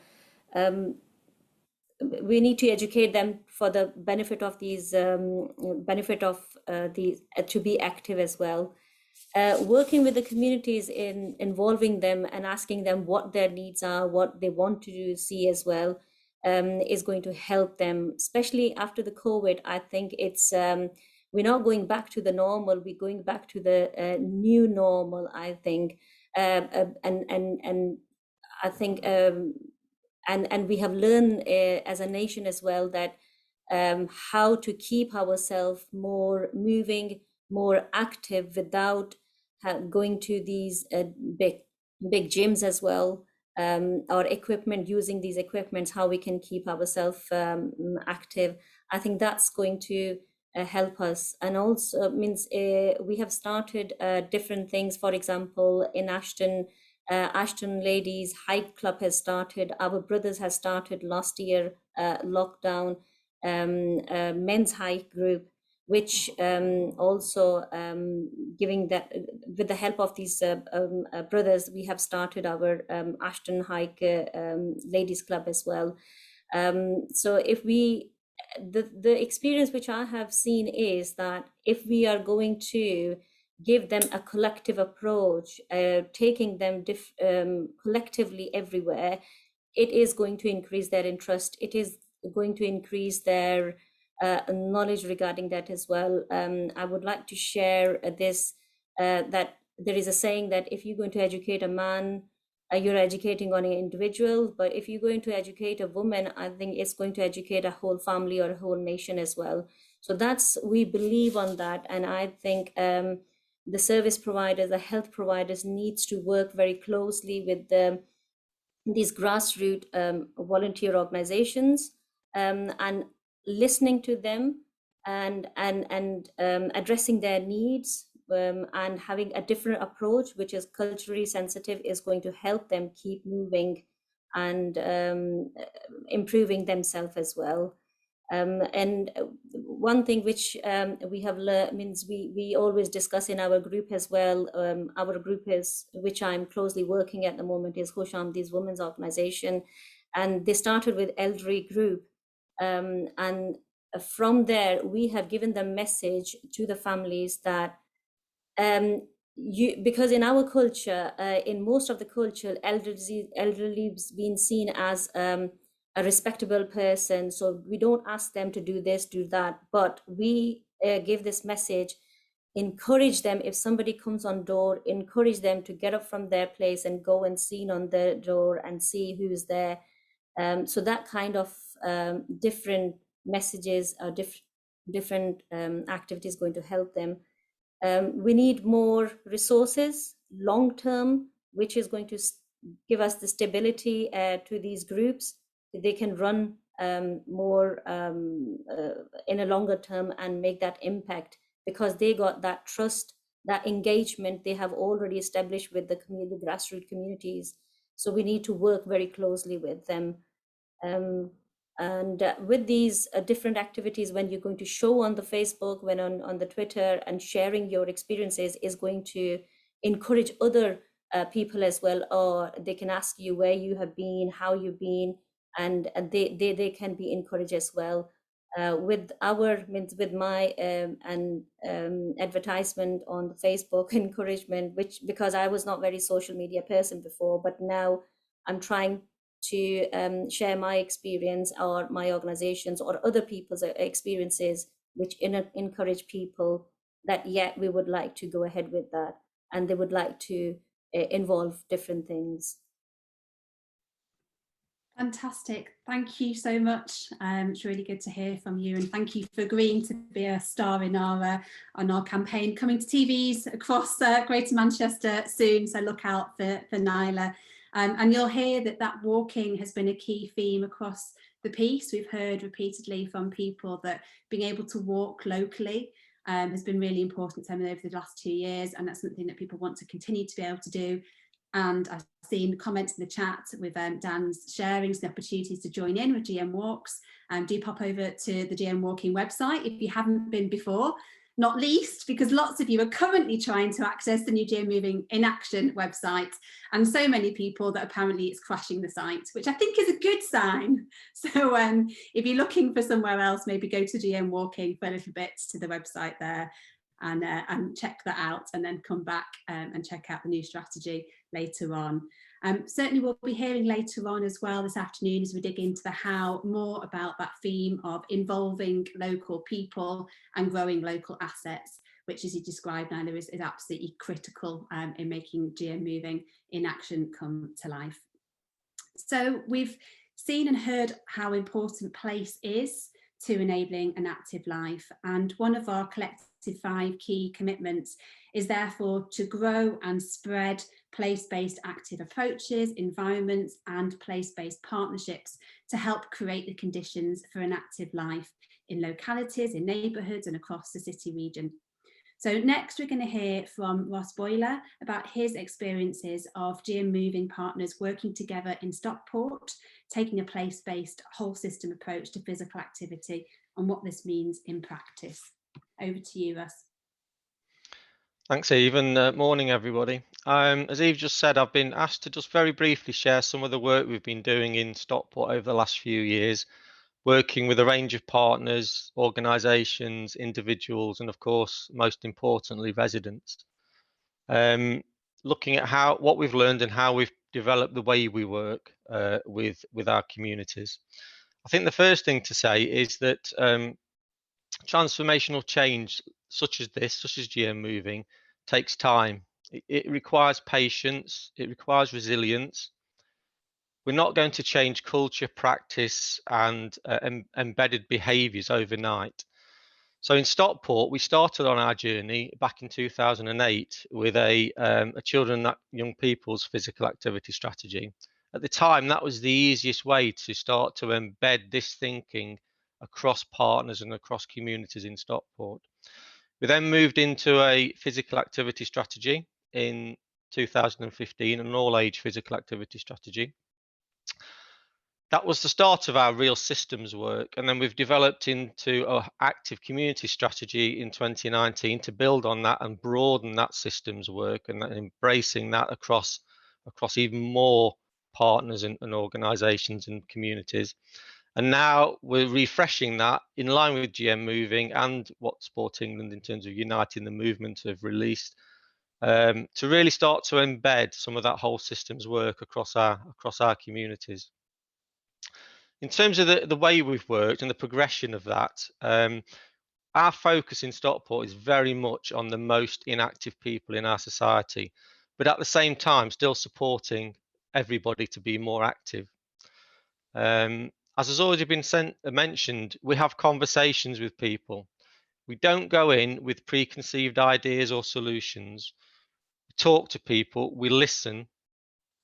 We need to educate them for the benefit of these to be active as well. Working with the communities in involving them and asking them what their needs are, what they want to see as well, is going to help them, especially after the COVID. I think it's we're not going back to the normal, we're going back to the new normal, I think. And I think and we have learned as a nation as well that how to keep ourselves more moving, more active without going to these big gyms as well, or equipment, using these equipments, how we can keep ourselves active. I think that's going to help us. And also means we have started different things. For example, in Ashton Ladies Hike Club has started. Our brothers has started last year, lockdown, men's hike group, which also giving that, with the help of these brothers, we have started our Ashton Hike Ladies Club as well. So if we, the experience which I have seen is that if we are going to give them a collective approach, taking them collectively everywhere, it is going to increase their interest. It is going to increase their knowledge regarding that as well. I would like to share this, that there is a saying that if you're going to educate a man, you're educating on an individual, but if you're going to educate a woman, I think it's going to educate a whole family or a whole nation as well. So that's, we believe on that. And I think the service providers, the health providers needs to work very closely with these grassroots volunteer organizations, and listening to them and addressing their needs, and having a different approach, which is culturally sensitive, is going to help them keep moving and improving themselves as well. And one thing which we have learned, means we always discuss in our group as well. Our group is, which I'm closely working at the moment, is Hosham, these women's organization, and they started with elderly group, and from there we have given the message to the families that because in our culture, in most of the culture, elderly is being seen as a respectable person, so we don't ask them to do this, do that, but we give this message, encourage them. If somebody comes on door, encourage them to get up from their place and go and see on the door and see who's there. So that kind of different messages or different activities going to help them. We need more resources long term, which is going to give us the stability to these groups. They can run more in a longer term and make that impact, because they got that trust, that engagement they have already established with the community, grassroots communities. So we need to work very closely with them. And with these different activities, when you're going to show on the Facebook, when on the Twitter, and sharing your experiences is going to encourage other people as well, or they can ask you where you have been, how you've been, and they can be encouraged as well. With my advertisement on the Facebook, encouragement, which, because I was not very social media person before, but now I'm trying to share my experience or my organizations or other people's experiences, which encourage people that, yeah, we would like to go ahead with that, and they would like to involve different things. Fantastic. Thank you so much. It's really good to hear from you, and thank you for agreeing to be a star in our on our campaign, coming to TVs across Greater Manchester soon. So look out for Nyla. And you'll hear that walking has been a key theme across the piece. We've heard repeatedly from people that being able to walk locally has been really important to them over the last 2 years, and that's something that people want to continue to be able to do. And I've seen comments in the chat with Dan's sharing some opportunities to join in with GM Walks. Do pop over to the GM Walking website if you haven't been before, not least because lots of you are currently trying to access the new GM Moving in Action website, and so many people that apparently it's crashing the site, which I think is a good sign. So if you're looking for somewhere else, maybe go to GM Walking for a little bit to the website there and check that out, and then come back and check out the new strategy later on. Certainly we'll be hearing later on as well this afternoon as we dig into the how, more about that theme of involving local people and growing local assets, which, as you described, Nyla, is absolutely critical in making GM Moving in Action come to life. So we've seen and heard how important place is to enabling an active life, and one of our collective 5 key commitments is therefore to grow and spread place-based active approaches, environments and place-based partnerships to help create the conditions for an active life in localities, in neighbourhoods and across the city region. So next we're going to hear from Russ Boaler about his experiences of GM Moving partners working together in Stockport, taking a place-based whole system approach to physical activity and what this means in practice. Over to you, Russ. Thanks, Eve, and morning, everybody. As Eve just said, I've been asked to just very briefly share some of the work we've been doing in Stockport over the last few years, working with a range of partners, organisations, individuals, and of course, most importantly, residents. Looking at what we've learned and how we've developed the way we work with our communities. I think the first thing to say is that transformational change such as GM Moving, takes time. It requires patience, it requires resilience. We're not going to change culture, practice and embedded behaviours overnight. So in Stockport, we started on our journey back in 2008 with a children and young people's physical activity strategy. At the time, that was the easiest way to start to embed this thinking across partners and across communities in Stockport. We then moved into a physical activity strategy in 2015, an all-age physical activity strategy. That was the start of our real systems work, and then we've developed into an active community strategy in 2019 to build on that and broaden that systems work and embracing that across even more partners and organisations and communities. And now we're refreshing that in line with GM Moving and what Sport England in terms of uniting the movement have released to really start to embed some of that whole systems work across our communities. In terms of the way we've worked and the progression of that, our focus in Stockport is very much on the most inactive people in our society, but at the same time still supporting everybody to be more active. As has already been mentioned, we have conversations with people. We don't go in with preconceived ideas or solutions. We talk to people, we listen,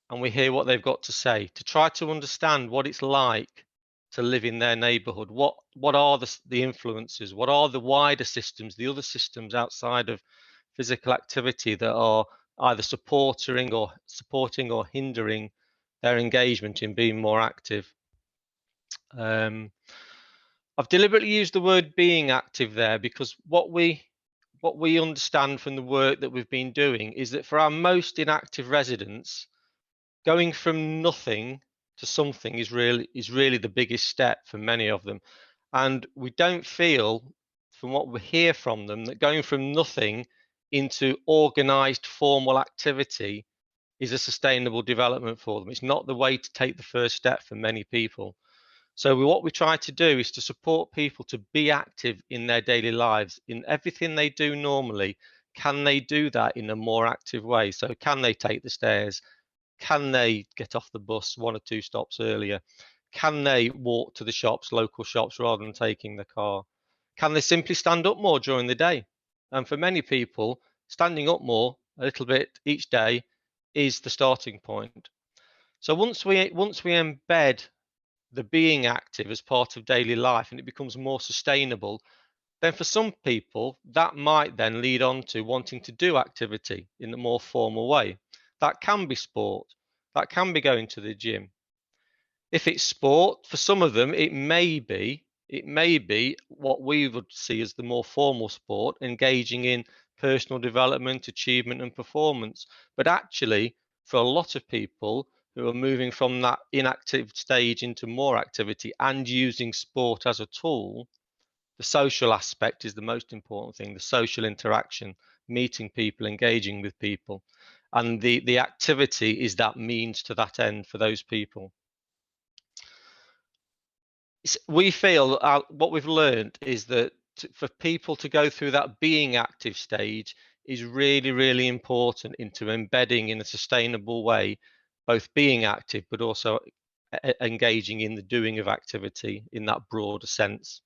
and we hear what they've got to say to try to understand what it's like to live in their neighbourhood. What are the influences? What are the wider systems, the other systems outside of physical activity that are either supporting or hindering their engagement in being more active? I've deliberately used the word being active there because what we understand from the work that we've been doing is that for our most inactive residents, going from nothing to something is really the biggest step for many of them. And we don't feel, from what we hear from them, that going from nothing into organised formal activity is a sustainable development for them. It's not the way to take the first step for many people. So what we try to do is to support people to be active in their daily lives, in everything they do normally. Can they do that in a more active way? So can they take the stairs? Can they get off the bus 1 or 2 stops earlier? Can they walk to the shops, local shops, rather than taking the car? Can they simply stand up more during the day? And for many people, standing up more, a little bit each day, is the starting point. So once we embed the being active as part of daily life and it becomes more sustainable, then for some people that might then lead on to wanting to do activity in a more formal way. That can be sport, that can be going to the gym. If it's sport, for some of them it may be what we would see as the more formal sport, engaging in personal development, achievement and performance. But actually, for a lot of people who are moving from that inactive stage into more activity and using sport as a tool, the social aspect is the most important thing, the social interaction, meeting people, engaging with people. And the activity is that means to that end for those people. We feel what we've learned is that for people to go through that being active stage is really, really important into embedding in a sustainable way, both being active, but also engaging in the doing of activity in that broader sense.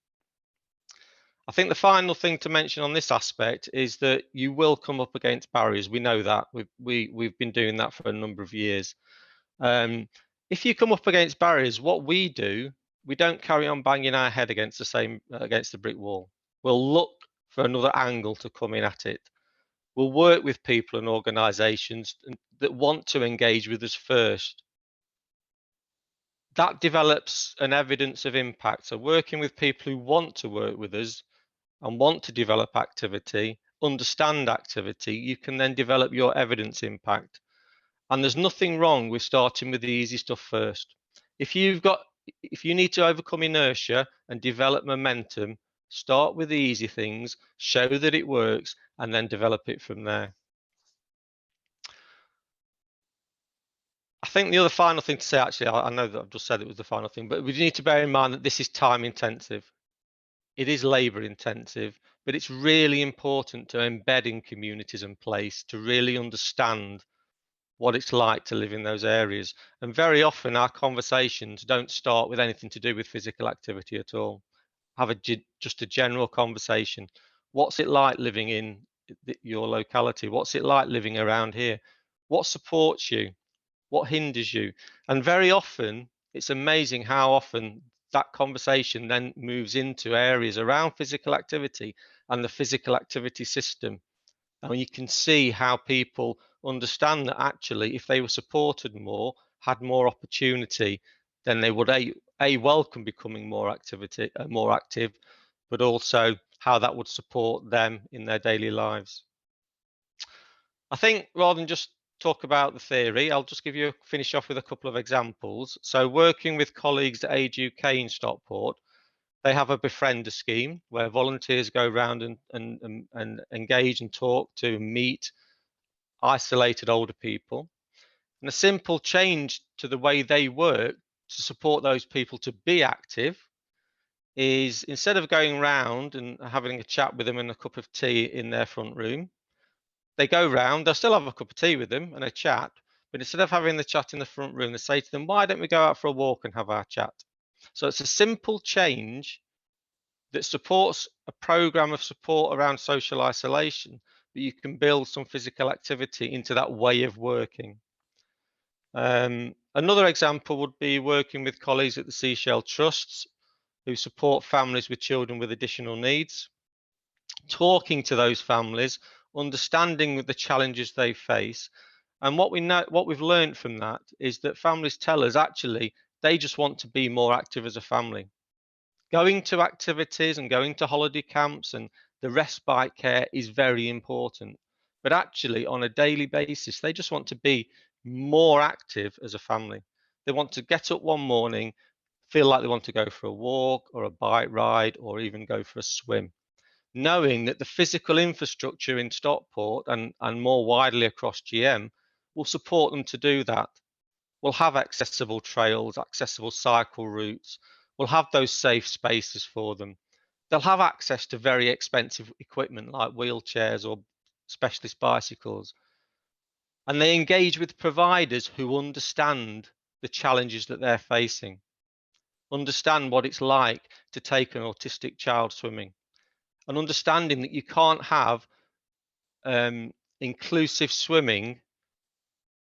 I think the final thing to mention on this aspect is that you will come up against barriers. We know that. We've been doing that for a number of years. If you come up against barriers, what we do, we don't carry on banging our head against the brick wall. We'll look for another angle to come in at it. We'll work with people and organisations that want to engage with us first. That develops an evidence of impact. So working with people who want to work with us and want to develop activity, understand activity, you can then develop your evidence impact. And there's nothing wrong with starting with the easy stuff first. If you need to overcome inertia and develop momentum, start with the easy things, show that it works, and then develop it from there. I think the other final thing to say, actually, I know that I've just said it was the final thing, but we need to bear in mind that this is time intensive. It is labour intensive, but it's really important to embed in communities and place to really understand what it's like to live in those areas. And very often our conversations don't start with anything to do with physical activity at all. Have just a general conversation. What's it like living in your locality? What's it like living around here? What supports you? What hinders you? And very often, it's amazing how often that conversation then moves into areas around physical activity and the physical activity system. And you can see how people understand that actually, if they were supported more, had more opportunity, then they would a welcome becoming more active, but also how that would support them in their daily lives. I think rather than just talk about the theory, I'll just finish off with a couple of examples. So working with colleagues at Age UK in Stockport, they have a befriender scheme where volunteers go around and engage and talk to meet isolated older people. And a simple change to the way they work to support those people to be active is, instead of going around and having a chat with them and a cup of tea in their front room, they go round, they'll still have a cup of tea with them and a chat, but instead of having the chat in the front room, they say to them, why don't we go out for a walk and have our chat? So it's a simple change that supports a program of support around social isolation, but you can build some physical activity into that way of working. Another example would be working with colleagues at the Seashell Trusts who support families with children with additional needs, talking to those families, understanding the challenges they face. And what we've learned from that is that families tell us actually they just want to be more active as a family. Going to activities and going to holiday camps and the respite care is very important. But actually, on a daily basis, they just want to be more active as a family. They want to get up one morning, feel like they want to go for a walk or a bike ride or even go for a swim, knowing that the physical infrastructure in Stockport and more widely across GM will support them to do that. We'll have accessible trails, accessible cycle routes. We'll have those safe spaces for them. They'll have access to very expensive equipment like wheelchairs or specialist bicycles. And they engage with providers who understand the challenges that they're facing, understand what it's like to take an autistic child swimming, and understanding that you can't have inclusive swimming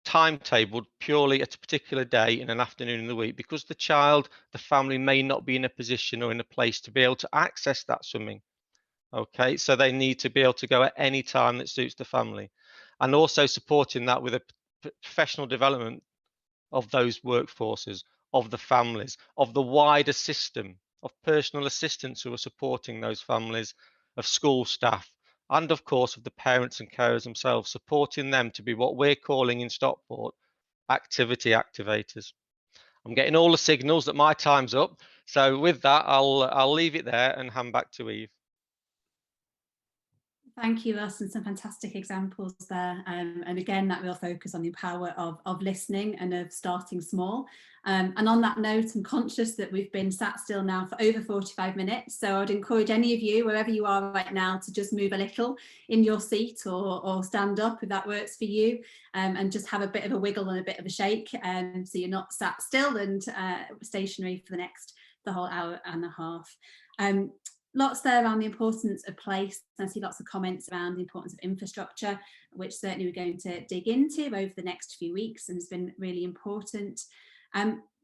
timetabled purely at a particular day in an afternoon in the week, because the child, the family may not be in a position or in a place to be able to access that swimming. Okay, so they need to be able to go at any time that suits the family, and also supporting that with a professional development of those workforces, of the families, of the wider system of personal assistants who are supporting those families, of school staff, and of course of the parents and carers themselves, supporting them to be what we're calling in Stockport activity activators. I'm getting all the signals that my time's up, so with that I'll leave it there and hand back to Eve. Thank you, Russ, and some fantastic examples there. And again, that real focus on the power of listening and of starting small. And on that note, I'm conscious that we've been sat still now for over 45 minutes. So I'd encourage any of you, wherever you are right now, to just move a little in your seat or stand up if that works for you, and just have a bit of a wiggle and a bit of a shake. So you're not sat still and stationary for the whole hour and a half. Lots there around the importance of place. I see lots of comments around the importance of infrastructure, which certainly we're going to dig into over the next few weeks and has been really important.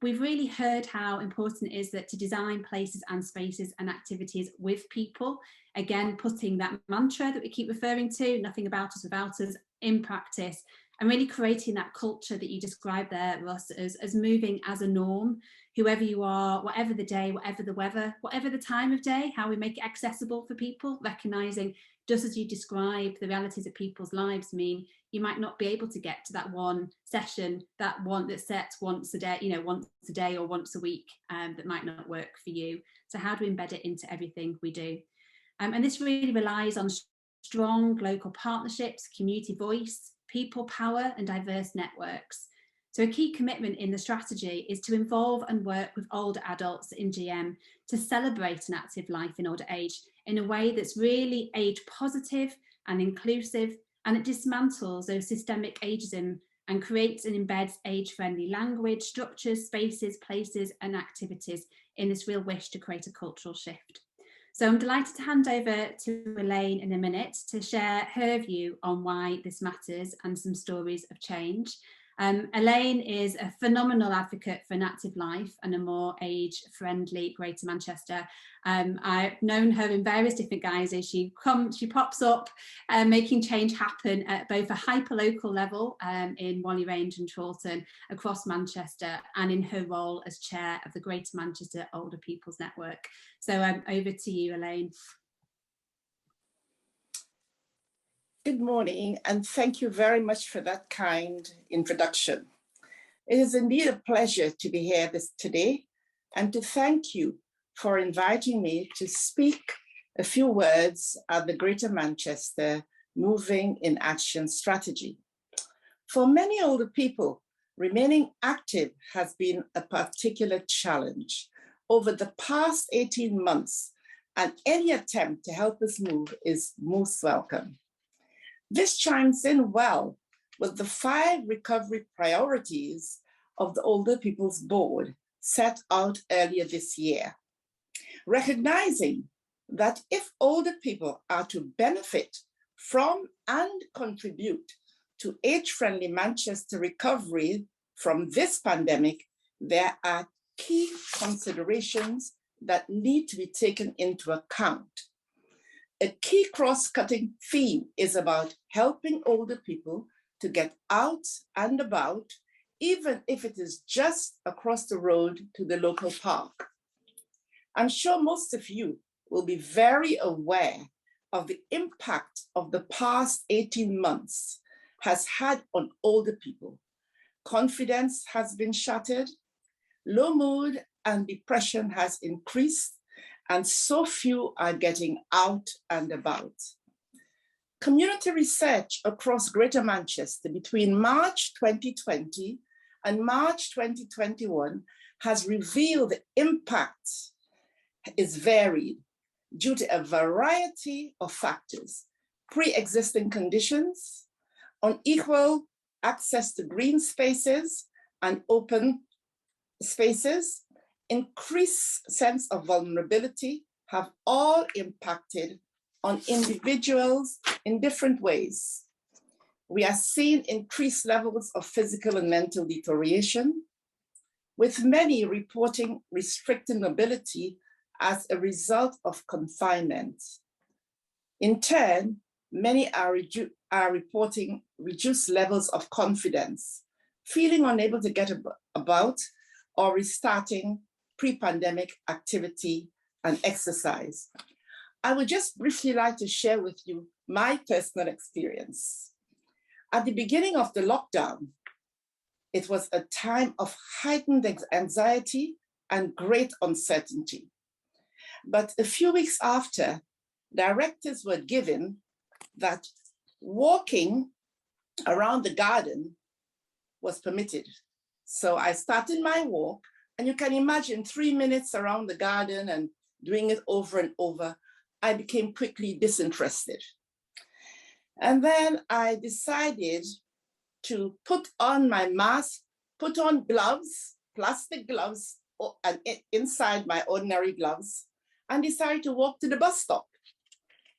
We've really heard how important it is that to design places and spaces and activities with people, again, putting that mantra that we keep referring to, nothing about us without us, in practice, and really creating that culture that you described there, Russ, as moving as a norm, whoever you are, whatever the day, whatever the weather, whatever the time of day, how we make it accessible for people, recognising, just as you described, the realities of people's lives mean you might not be able to get to that one session, that one that's set once a day, once a day or once a week, that might not work for you. So how do we embed it into everything we do? And this really relies on strong local partnerships, community voice, people power and diverse networks. So a key commitment in the strategy is to involve and work with older adults in GM to celebrate an active life in older age in a way that's really age positive and inclusive, and it dismantles those systemic ageism and creates and embeds age-friendly language, structures, spaces, places and activities in this real wish to create a cultural shift. So I'm delighted to hand over to Elaine in a minute to share her view on why this matters and some stories of change. Elaine is a phenomenal advocate for an active life and a more age-friendly Greater Manchester. I've known her in various different guises. She pops up making change happen at both a hyper-local level in Whalley Range and Chorlton across Manchester, and in her role as chair of the Greater Manchester Older People's Network. So over to you, Elaine. Good morning, and thank you very much for that kind introduction. It is indeed a pleasure to be here today and to thank you for inviting me to speak a few words at the Greater Manchester Moving in Action strategy. For many older people, remaining active has been a particular challenge over the past 18 months, and any attempt to help us move is most welcome. This chimes in well with the 5 recovery priorities of the Older People's Board set out earlier this year, recognizing that if older people are to benefit from and contribute to age-friendly Manchester recovery from this pandemic, there are key considerations that need to be taken into account. A key cross-cutting theme is about helping older people to get out and about, even if it is just across the road to the local park. I'm sure most of you will be very aware of the impact of the past 18 months has had on older people. Confidence has been shattered, low mood and depression has increased, and so few are getting out and about. Community research across Greater Manchester between March 2020 and March 2021 has revealed the impact is varied due to a variety of factors: pre-existing conditions, unequal access to green spaces and open spaces, increased sense of vulnerability have all impacted on individuals in different ways. we are seeing increased levels of physical and mental deterioration, with many reporting restricted mobility as a result of confinement. In turn, many are reporting reduced levels of confidence, feeling unable to get about or restarting pre-pandemic activity and exercise. I would just briefly like to share with you my personal experience. At the beginning of the lockdown, it was a time of heightened anxiety and great uncertainty. But a few weeks after, directives were given that walking around the garden was permitted. So I started my walk, and you can imagine 3 minutes around the garden and doing it over and over. I became quickly disinterested. And then I decided to put on my mask, put on gloves, plastic gloves, and inside my ordinary gloves, and decided to walk to the bus stop.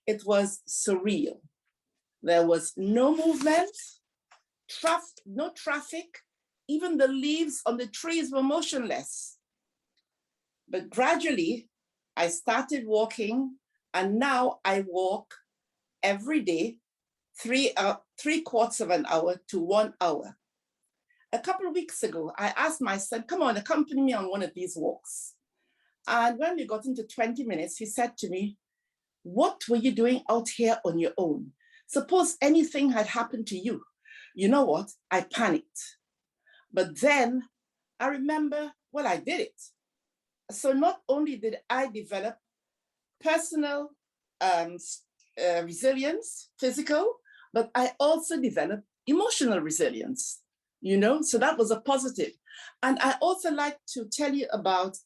It was surreal. There was no movement, no traffic, even the leaves on the trees were motionless. But gradually, I started walking, and now I walk every day, 3/4 of an hour to 1 hour. A couple of weeks ago, I asked my son, come on, accompany me on one of these walks. And when we got into 20 minutes, he said to me, what were you doing out here on your own? Suppose anything had happened to you. You know what? I panicked. But then I remember, well, I did it. So not only did I develop personal resilience, physical, but I also developed emotional resilience, you know, so that was a positive. And I also like to tell you about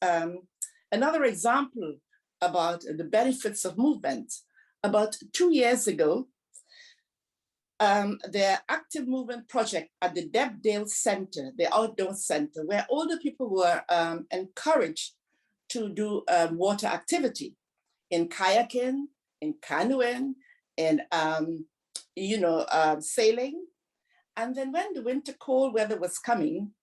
another example about the benefits of movement. About 2 years ago, the active movement project at the Debdale Center, the outdoor center, where older people were encouraged to do water activity in kayaking, in canoeing, in sailing. And then when the winter cold weather was coming,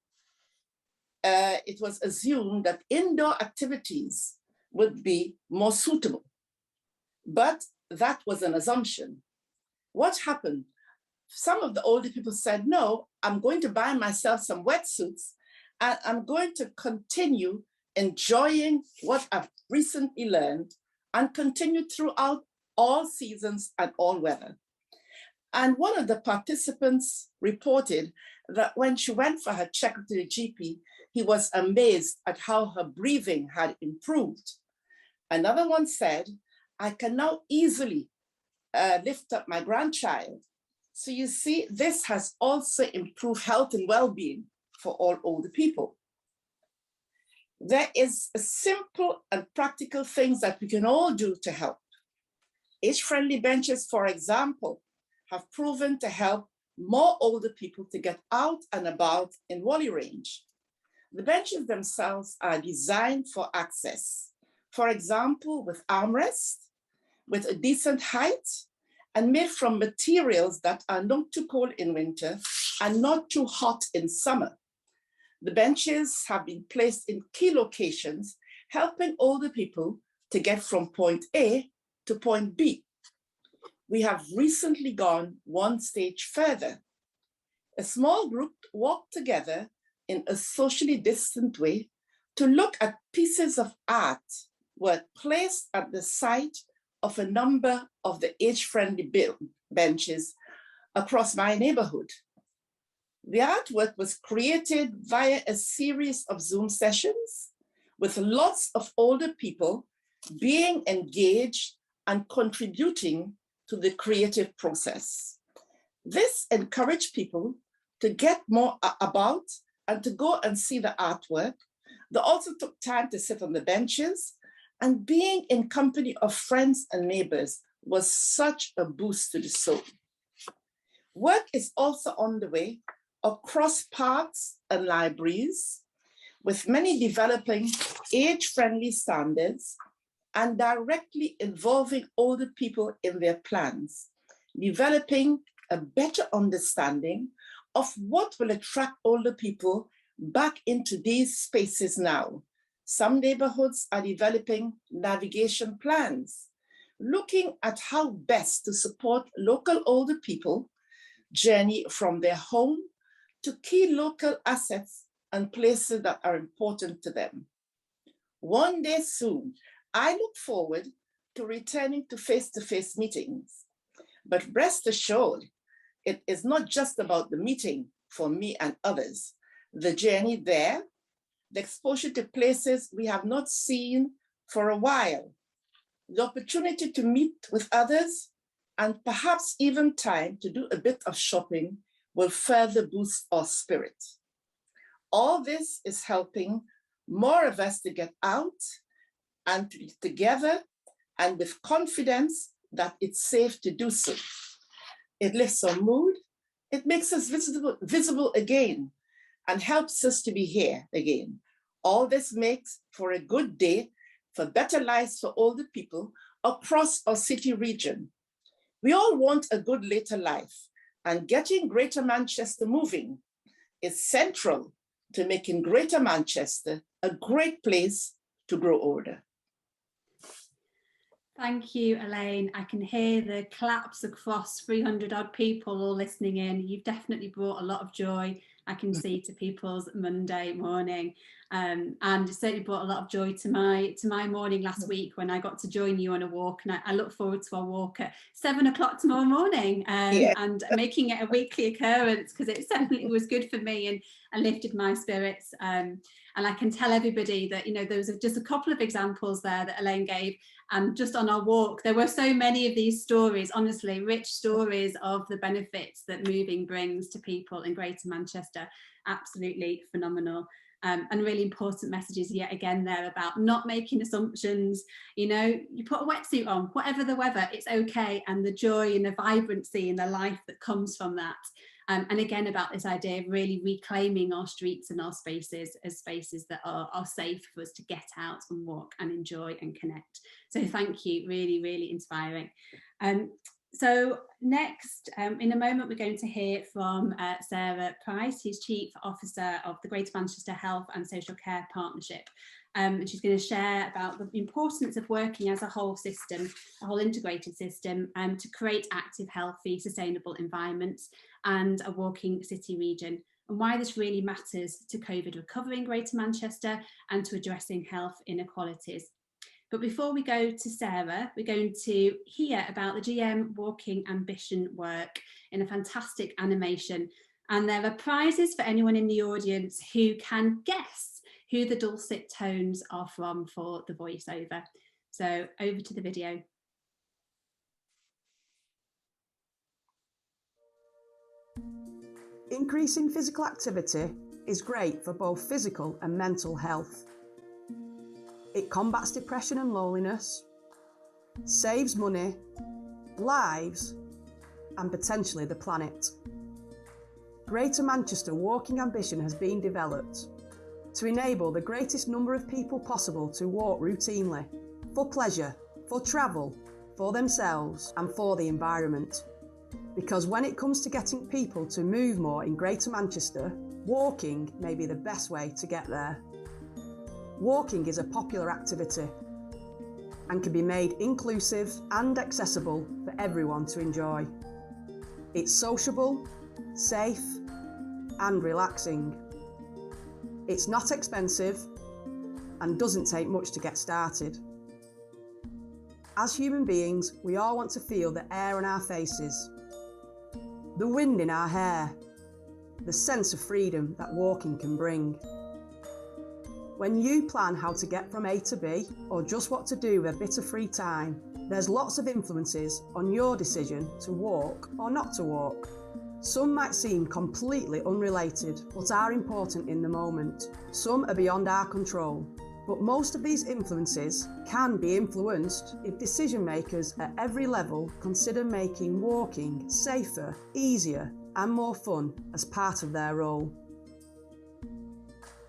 it was assumed that indoor activities would be more suitable. But that was an assumption. What happened? Some of the older people said, no, I'm going to buy myself some wetsuits and I'm going to continue enjoying what I've recently learned and continue throughout all seasons and all weather. And one of the participants reported that when she went for her checkup to the GP, he was amazed at how her breathing had improved. Another one said, I can now easily lift up my grandchild. So you see, this has also improved health and well-being for all older people. There is a simple and practical things that we can all do to help. Age-friendly benches, for example, have proven to help more older people to get out and about in Wally Range. The benches themselves are designed for access. For example, with armrests, with a decent height, and made from materials that are not too cold in winter and not too hot in summer. The benches have been placed in key locations, helping older people to get from point A to point B. We have recently gone one stage further. A small group walked together in a socially distant way to look at pieces of art were placed at the site of a number of the age-friendly benches across my neighborhood. The artwork was created via a series of Zoom sessions with lots of older people being engaged and contributing to the creative process. This encouraged people to get more about and to go and see the artwork. They also took time to sit on the benches, and being in company of friends and neighbors was such a boost to the soul. Work is also on the way across parks and libraries, with many developing age-friendly standards and directly involving older people in their plans, developing a better understanding of what will attract older people back into these spaces now. Some neighborhoods are developing navigation plans, looking at how best to support local older people journey from their home to key local assets and places that are important to them. One day soon, I look forward to returning to face-to-face meetings. But rest assured, it is not just about the meeting for me and others. The journey there, the exposure to places we have not seen for a while, the opportunity to meet with others, and perhaps even time to do a bit of shopping will further boost our spirit. All this is helping more of us to get out and to be together and with confidence that it's safe to do so. It lifts our mood, it makes us visible again, and helps us to be here again. All this makes for a good day for better lives for older people across our city region. We all want a good later life, and getting Greater Manchester moving is central to making Greater Manchester a great place to grow older. Thank you, Elaine. I can hear the claps across 300 odd people all listening in. You've definitely brought a lot of joy, I can see, to people's Monday morning. And it certainly brought a lot of joy to my morning last week when I got to join you on a walk. And I look forward to our walk at 7 o'clock tomorrow morning and making it a weekly occurrence, because it certainly was good for me and lifted my spirits. And I can tell everybody that, you know, those are just a couple of examples there that Elaine gave. And just on our walk, there were so many of these stories, honestly, rich stories of the benefits that moving brings to people in Greater Manchester. Absolutely phenomenal. And really important messages yet again there about not making assumptions. You know, you put a wetsuit on, whatever the weather, it's okay. And the joy and the vibrancy and the life that comes from that. And again, about this idea of really reclaiming our streets and our spaces as spaces that are safe for us to get out and walk and enjoy and connect. So thank you, really, really inspiring. So next, in a moment, we're going to hear from Sarah Price, who's Chief Officer of the Greater Manchester Health and Social Care Partnership. And she's going to share about the importance of working as a whole system, a whole integrated system, to create active, healthy, sustainable environments and a walking city region, and why this really matters to COVID recovery in Greater Manchester and to addressing health inequalities. But before we go to Sarah, we're going to hear about the GM Walking Ambition work in a fantastic animation. And there are prizes for anyone in the audience who can guess who the dulcet tones are from for the voiceover. So over to the video. Increasing physical activity is great for both physical and mental health. It combats depression and loneliness, saves money, lives, and potentially the planet. Greater Manchester Walking Ambition has been developed to enable the greatest number of people possible to walk routinely, for pleasure, for travel, for themselves and for the environment. Because when it comes to getting people to move more in Greater Manchester, walking may be the best way to get there. Walking is a popular activity and can be made inclusive and accessible for everyone to enjoy. It's sociable, safe, and relaxing. It's not expensive and doesn't take much to get started. As human beings, we all want to feel the air on our faces, the wind in our hair, the sense of freedom that walking can bring. When you plan how to get from A to B, or just what to do with a bit of free time, there's lots of influences on your decision to walk or not to walk. Some might seem completely unrelated, but are important in the moment. Some are beyond our control. But most of these influences can be influenced if decision makers at every level consider making walking safer, easier, and more fun as part of their role.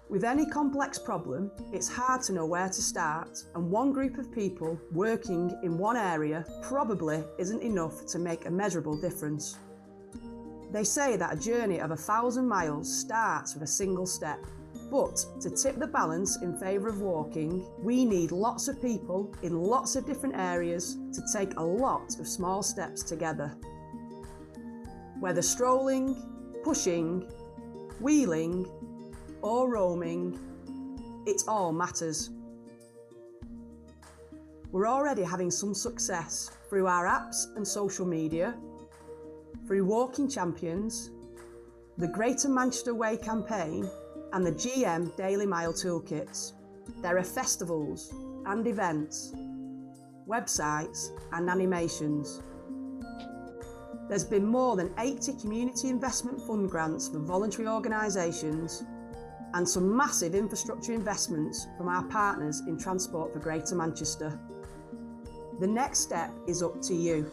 With any complex problem, it's hard to know where to start, and one group of people working in one area probably isn't enough to make a measurable difference. They say that a journey of 1,000 miles starts with a single step. But to tip the balance in favour of walking, we need lots of people in lots of different areas to take a lot of small steps together. Whether strolling, pushing, wheeling or roaming, it all matters. We're already having some success through our apps and social media, through Walking Champions, the Greater Manchester Way campaign and the GM Daily Mile toolkits. There are festivals and events, websites and animations. There's been more than 80 community investment fund grants for voluntary organisations and some massive infrastructure investments from our partners in Transport for Greater Manchester. The next step is up to you.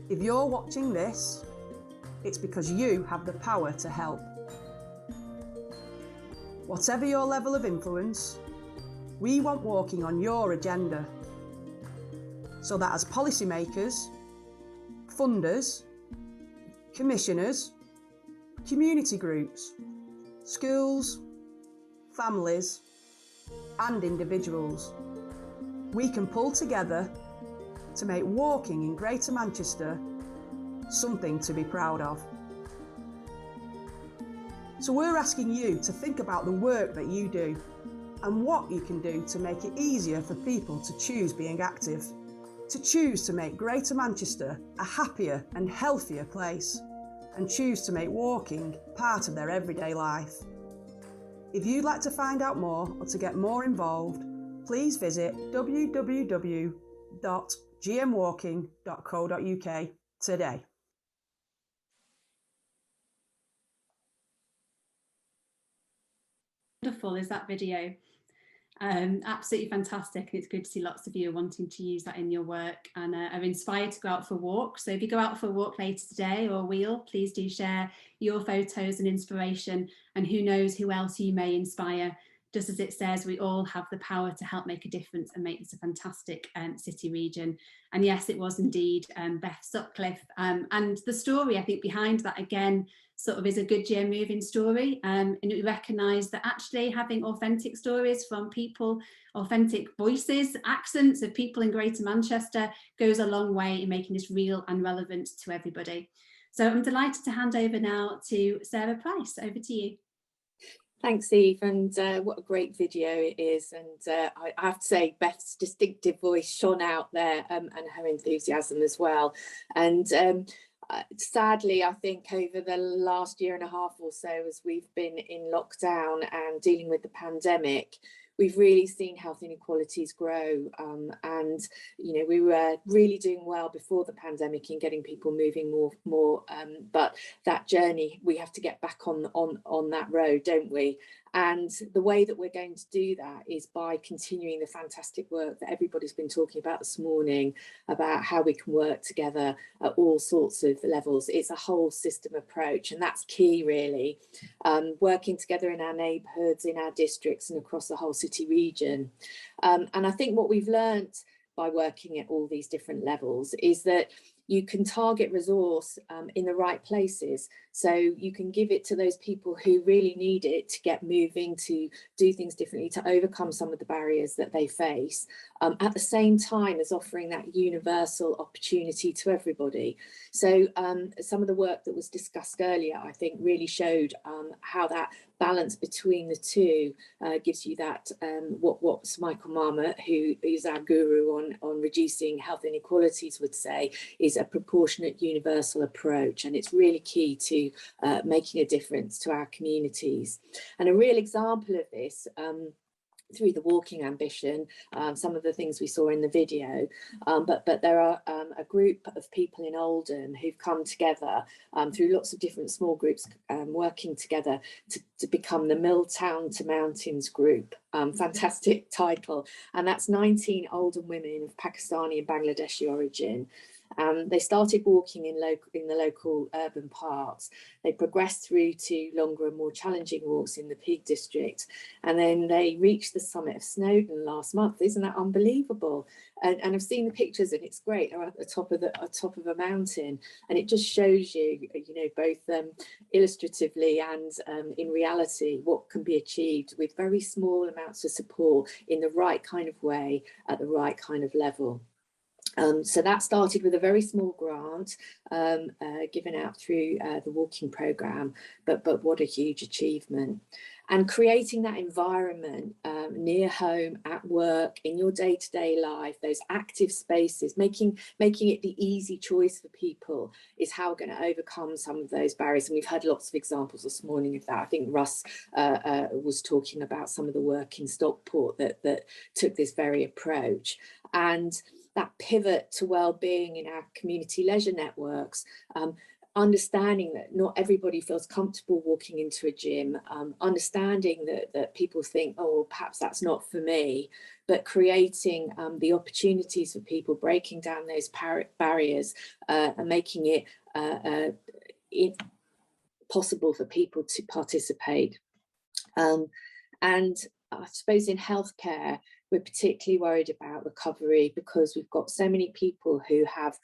If you're watching this, it's because you have the power to help. Whatever your level of influence, we want walking on your agenda, so that as policymakers, funders, commissioners, community groups, schools, families, and individuals, we can pull together to make walking in Greater Manchester something to be proud of. So we're asking you to think about the work that you do and what you can do to make it easier for people to choose being active, to choose to make Greater Manchester a happier and healthier place, and choose to make walking part of their everyday life. If you'd like to find out more or to get more involved, please visit www.gmwalking.co.uk today. Wonderful is that video. Absolutely fantastic, and it's good to see lots of you are wanting to use that in your work and are inspired to go out for a walk. So if you go out for a walk later today or a wheel, please do share your photos and inspiration, and who knows who else you may inspire. Just as it says, we all have the power to help make a difference and make this a fantastic city region. And yes, it was indeed Beth Sutcliffe. And the story, I think, behind that, again, sort of is a good GM moving story. And we recognise that actually having authentic stories from people, authentic voices, accents of people in Greater Manchester goes a long way in making this real and relevant to everybody. So I'm delighted to hand over now to Sarah Price. Over to you. Thanks, Eve, and what a great video it is. And I have to say, Beth's distinctive voice shone out there, and her enthusiasm as well. And sadly, I think over the last year and a half or so, as we've been in lockdown and dealing with the pandemic, we've really seen health inequalities grow, and we were really doing well before the pandemic in getting people moving more. But that journey, we have to get back on that road, don't we? And the way that we're going to do that is by continuing the fantastic work that everybody's been talking about this morning, about how we can work together at all sorts of levels. It's a whole system approach, and that's key, really. Working together in our neighbourhoods, in our districts, and across the whole city region. And I think what we've learnt by working at all these different levels is that you can target resource in the right places. So you can give it to those people who really need it to get moving, to do things differently, to overcome some of the barriers that they face, at the same time as offering that universal opportunity to everybody. So some of the work that was discussed earlier, I think, really showed how that balance between the two gives you that, what Sir Michael Marmot, who is our guru on reducing health inequalities, would say is a proportionate universal approach. And it's really key to making a difference to our communities. And a real example of this, through the walking ambition, some of the things we saw in the video, but there are a group of people in Oldham who've come together through lots of different small groups, working together to become the Milltown to Mountains group. Fantastic title. And that's 19 Oldham women of Pakistani and Bangladeshi origin. They started walking in the local urban parks. They progressed through to longer and more challenging walks in the Peak District, and then they reached the summit of Snowdon last month. Isn't that unbelievable? And I've seen the pictures, and it's great. They're at the top of a mountain, and it just shows you, both illustratively and in reality, what can be achieved with very small amounts of support in the right kind of way at the right kind of level. So that started with a very small grant given out through the walking programme, but what a huge achievement. And creating that environment near home, at work, in your day-to-day life, those active spaces, making it the easy choice for people is how we're going to overcome some of those barriers. And we've had lots of examples this morning of that. I think Russ was talking about some of the work in Stockport that took this very approach. And that pivot to well-being in our community leisure networks, understanding that not everybody feels comfortable walking into a gym, understanding that people think, oh, perhaps that's not for me, but creating the opportunities for people, breaking down those barriers and making it possible for people to participate. And I suppose in healthcare, we're particularly worried about recovery because we've got so many people who have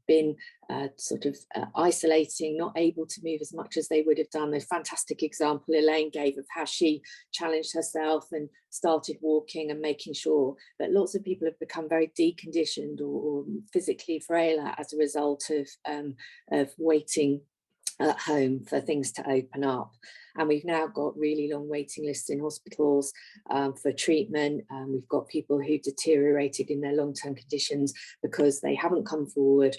been isolating, not able to move as much as they would have done. A fantastic example Elaine gave of how she challenged herself and started walking and making sure that lots of people have become very deconditioned or physically frailer as a result of waiting at home for things to open up. And we've now got really long waiting lists in hospitals for treatment. We've got people who deteriorated in their long-term conditions because they haven't come forward.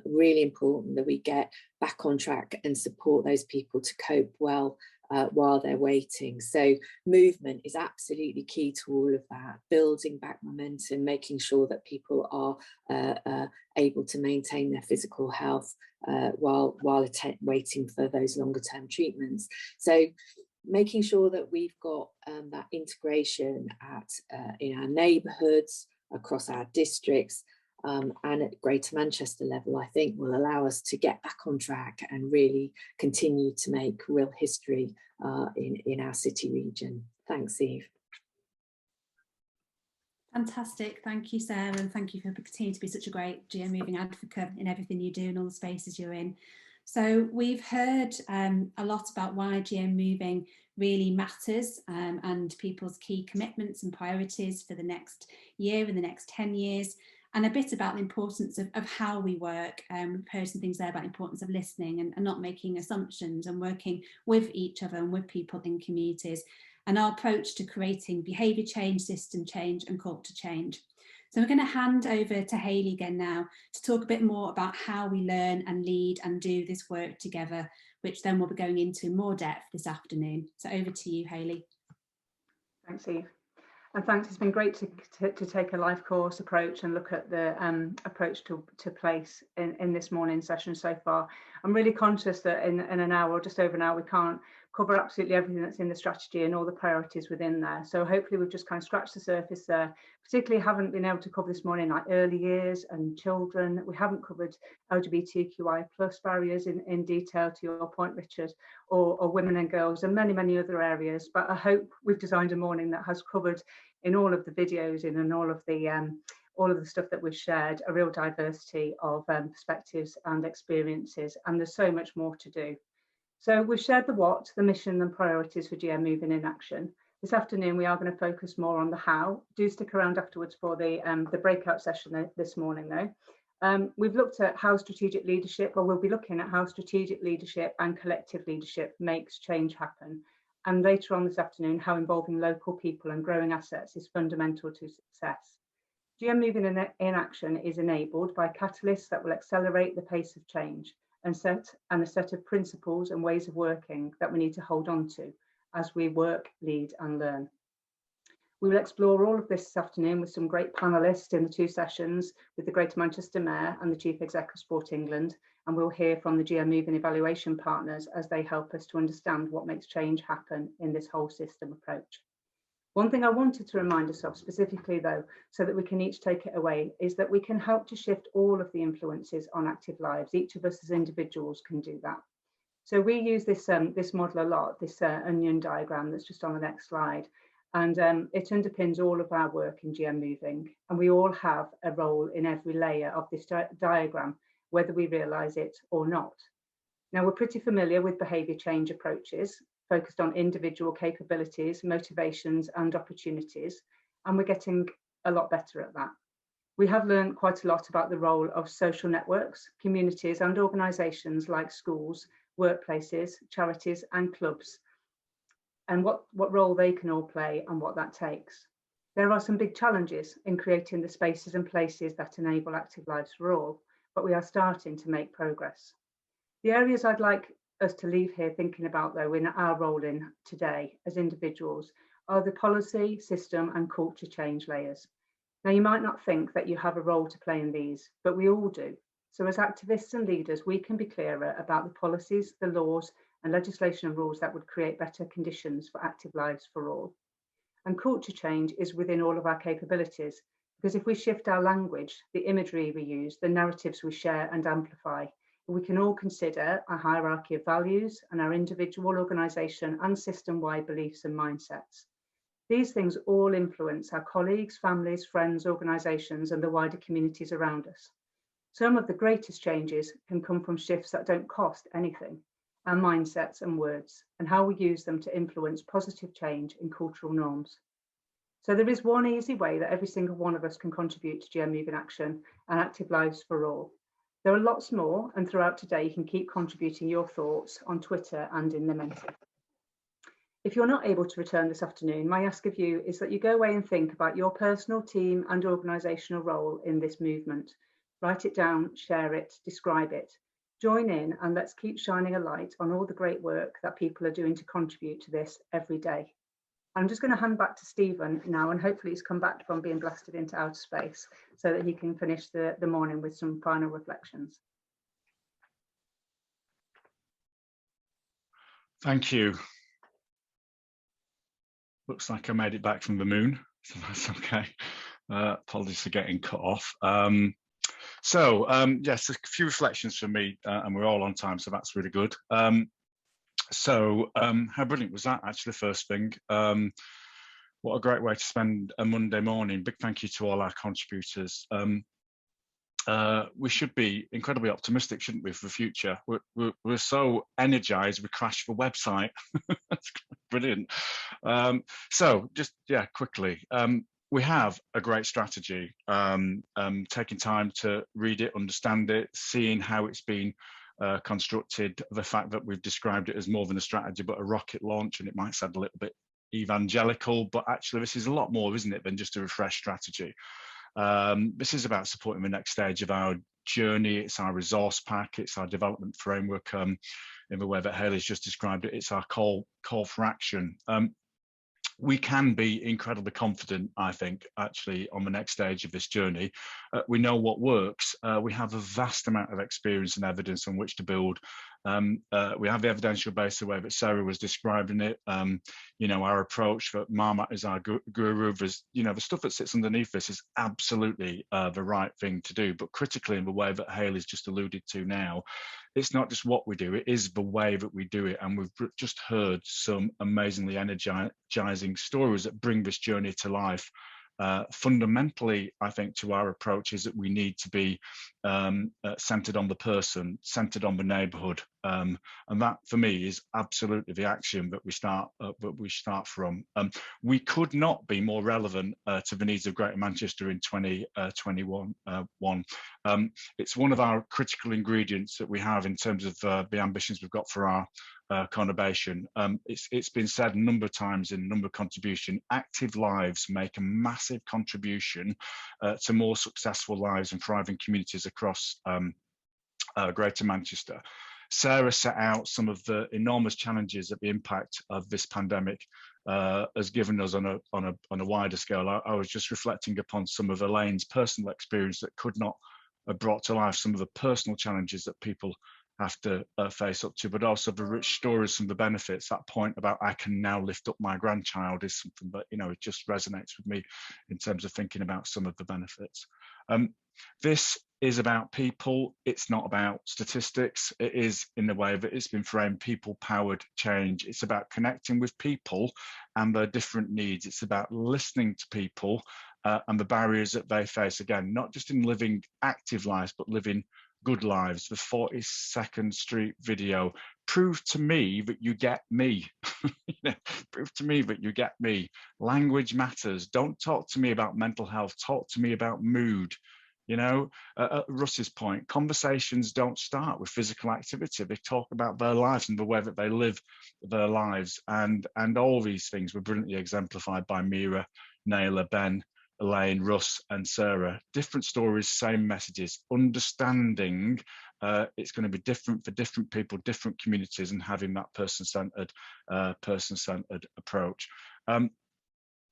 Really important that we get back on track and support those people to cope well while they're waiting. So movement is absolutely key to all of that, building back momentum, making sure that people are able to maintain their physical health while waiting for those longer term treatments. So making sure that we've got that integration in our neighbourhoods, across our districts, and at Greater Manchester level, I think will allow us to get back on track and really continue to make real history in our city region. Thanks, Eve. Fantastic, thank you, Sarah, and thank you for continuing to be such a great GM Moving advocate in everything you do and all the spaces you're in. So we've heard a lot about why GM Moving really matters and people's key commitments and priorities for the next year and the next 10 years, and a bit about the importance of how we work. We've heard some things there about the importance of listening and not making assumptions and working with each other and with people in communities, and our approach to creating behaviour change, system change and culture change. So we're going to hand over to Hayley again now to talk a bit more about how we learn and lead and do this work together, which then we'll be going into more depth this afternoon. So over to you, Hayley. Thanks, Eve. And thanks, it's been great to take a life course approach and look at the approach to place in this morning session so far. I'm really conscious that in an hour or just over an hour, we can't cover absolutely everything that's in the strategy and all the priorities within there. So hopefully we've just kind of scratched the surface there. Particularly haven't been able to cover this morning like early years and children. We haven't covered LGBTQI+ barriers in detail, to your point, Richard, or women and girls and many, many other areas. But I hope we've designed a morning that has covered in all of the videos and all of the stuff that we've shared, a real diversity of perspectives and experiences, and there's so much more to do. So we've shared the what, the mission and priorities for GM Moving in Action. This afternoon we are going to focus more on the how. Do stick around afterwards for the breakout session this morning though. We've looked at how strategic leadership, or we'll be looking at how strategic leadership and collective leadership makes change happen. And later on this afternoon, how involving local people and growing assets is fundamental to success. GM Moving in Action is enabled by catalysts that will accelerate the pace of change and a set of principles and ways of working that we need to hold on to as we work, lead and learn. We will explore all of this afternoon with some great panellists in the two sessions with the Greater Manchester Mayor and the Chief Exec of Sport England, and we'll hear from the GM Moving evaluation partners as they help us to understand what makes change happen in this whole system approach. One thing I wanted to remind us of specifically, though, so that we can each take it away, is that we can help to shift all of the influences on active lives. Each of us as individuals can do that. So we use this model a lot, this onion diagram that's just on the next slide. And it underpins all of our work in GM Moving. And we all have a role in every layer of this diagram, whether we realise it or not. Now, we're pretty familiar with behaviour change approaches, focused on individual capabilities, motivations and opportunities, and we're getting a lot better at that. We have learned quite a lot about the role of social networks, communities and organisations like schools, workplaces, charities and clubs, and what role they can all play and what that takes. There are some big challenges in creating the spaces and places that enable active lives for all, but we are starting to make progress. The areas I'd like us to leave here thinking about, though, in our role in today as individuals are the policy, system and culture change layers. Now, you might not think that you have a role to play in these, but we all do. So as activists and leaders, we can be clearer about the policies, the laws and legislation and rules that would create better conditions for active lives for all. And culture change is within all of our capabilities, because if we shift our language, the imagery we use, the narratives we share and amplify, we can all consider a hierarchy of values and our individual, organisation and system-wide beliefs and mindsets. These things all influence our colleagues, families, friends, organisations and the wider communities around us. Some of the greatest changes can come from shifts that don't cost anything, our mindsets and words, and how we use them to influence positive change in cultural norms. So there is one easy way that every single one of us can contribute to GM Moving Action and Active Lives for All. There are lots more, and throughout today you can keep contributing your thoughts on Twitter and in the Menti. If you're not able to return this afternoon, my ask of you is that you go away and think about your personal, team and organisational role in this movement. Write it down, share it, describe it. Join in and let's keep shining a light on all the great work that people are doing to contribute to this every day. I'm just going to hand back to Stephen now, and hopefully he's come back from being blasted into outer space so that he can finish the morning with some final reflections. Thank you. Looks like I made it back from the moon, so that's okay. Apologies for getting cut off. Yes, a few reflections from me, and we're all on time, so that's really good. How brilliant was that, actually, first thing. What a great way to spend a Monday morning. Big thank you to all our contributors. We should be incredibly optimistic, shouldn't we, for the future? We're so energized, we crashed the website. That's brilliant. Quickly. We have a great strategy, taking time to read it, understand it, seeing how it's been constructed, the fact that we've described it as more than a strategy but a rocket launch, and it might sound a little bit evangelical, but actually this is a lot more, isn't it, than just a refreshed strategy. This is about supporting the next stage of our journey. It's our resource pack, it's our development framework, in the way that Hayley's just described it. It's our call for action. We can be incredibly confident, I think, actually, on the next stage of this journey. We know what works. We have a vast amount of experience and evidence on which to build. We have the evidential base, the way that Sarah was describing it. Our approach, that Mama is our guru. There's, the stuff that sits underneath this is absolutely the right thing to do. But critically, in the way that Hayley's just alluded to now, it's not just what we do, it is the way that we do it. And we've just heard some amazingly energizing stories that bring this journey to life. Fundamentally, I think, to our approach is that we need to be centered on the person, centered on the neighborhood, and that for me is absolutely the action that we start from. We could not be more relevant to the needs of Greater Manchester in 2021. It's one of our critical ingredients that we have in terms of the ambitions we've got for our conurbation. It's been said a number of times in a number of contributions. Active lives make a massive contribution to more successful lives and thriving communities across Greater Manchester. Sarah set out some of the enormous challenges that the impact of this pandemic has given us on a wider scale. I was just reflecting upon some of Elaine's personal experience that could not have brought to life some of the personal challenges that people have to face up to, but also the rich stories from the benefits. That point about I can now lift up my grandchild is something that, you know, it just resonates with me in terms of thinking about some of the benefits. This is about people. It's not about statistics. It is, in the way that it's been framed, people-powered change. It's about connecting with people and their different needs. It's about listening to people and the barriers that they face. Again, not just in living active lives, but living good lives. The 42nd Street video proved to me that you get me. Prove to me that you get me. Language matters. Don't talk to me about mental health. Talk to me about mood. You know, at Russ's point, conversations don't start with physical activity. They talk about their lives and the way that they live their lives. And all these things were brilliantly exemplified by Meera, Naila, Ben, Elaine, Russ and Sarah. Different stories, same messages. Understanding it's going to be different for different people, different communities, and having that person-centered approach.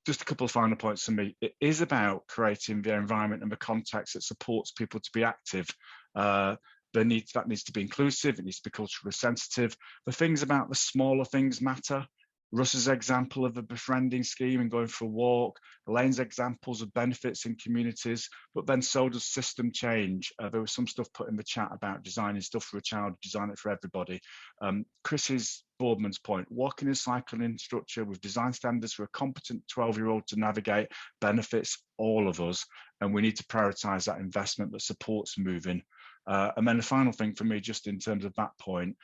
Just a couple of final points for me. It is about creating the environment and the context that supports people to be active. That needs to be inclusive. It needs to be culturally sensitive. The things about the smaller things matter. Russ's example of a befriending scheme and going for a walk, Elaine's examples of benefits in communities, but then so does system change. There was some stuff put in the chat about designing stuff for a child, design it for everybody. Chris's Boardman's point, walking and cycling structure with design standards for a competent 12-year-old to navigate benefits all of us, and we need to prioritise that investment that supports moving. And then the final thing for me, just in terms of that point,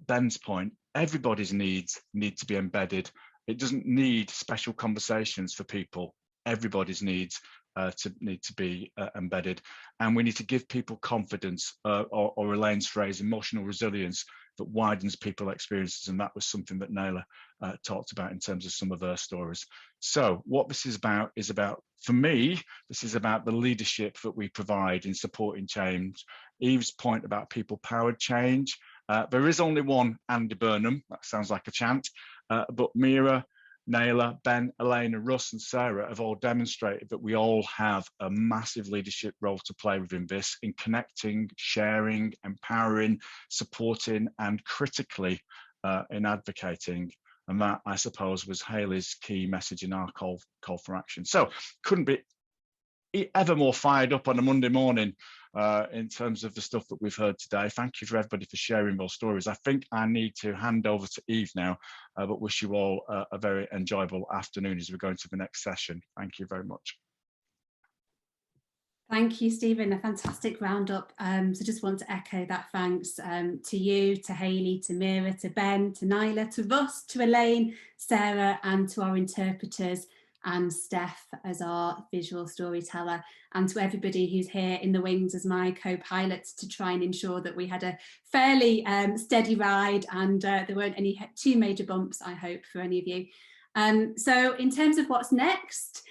Ben's point, everybody's needs need to be embedded. It doesn't need special conversations for people. Everybody's needs need to be embedded, and we need to give people confidence, or Elaine's phrase, emotional resilience, that widens people's experiences, and that was something that Naila talked about in terms of some of her stories. So what this is about, for me, this is about the leadership that we provide in supporting change. Eve's point about people-powered change. There is only one Andy Burnham, that sounds like a chant, but Meera, Naila, Ben, Elaine, and Russ and Sarah have all demonstrated that we all have a massive leadership role to play within this, in connecting, sharing, empowering, supporting, and critically in advocating. And that, I suppose, was Hayley's key message in our call for action. So couldn't be ever more fired up on a Monday morning in terms of the stuff that we've heard today. Thank you for everybody for sharing those stories. I think I need to hand over to Eve now, but wish you all a very enjoyable afternoon as we go into the next session. Thank you very much. Thank you, Stephen. A fantastic roundup. So just want to echo that thanks to you, to Hayley, to Meera, to Ben, to Nyla, to Russ, to Elaine, Sarah, and to our interpreters, and Steph as our visual storyteller, and to everybody who's here in the wings as my co-pilots to try and ensure that we had a fairly steady ride and there weren't any too major bumps, I hope, for any of you. So in terms of what's next,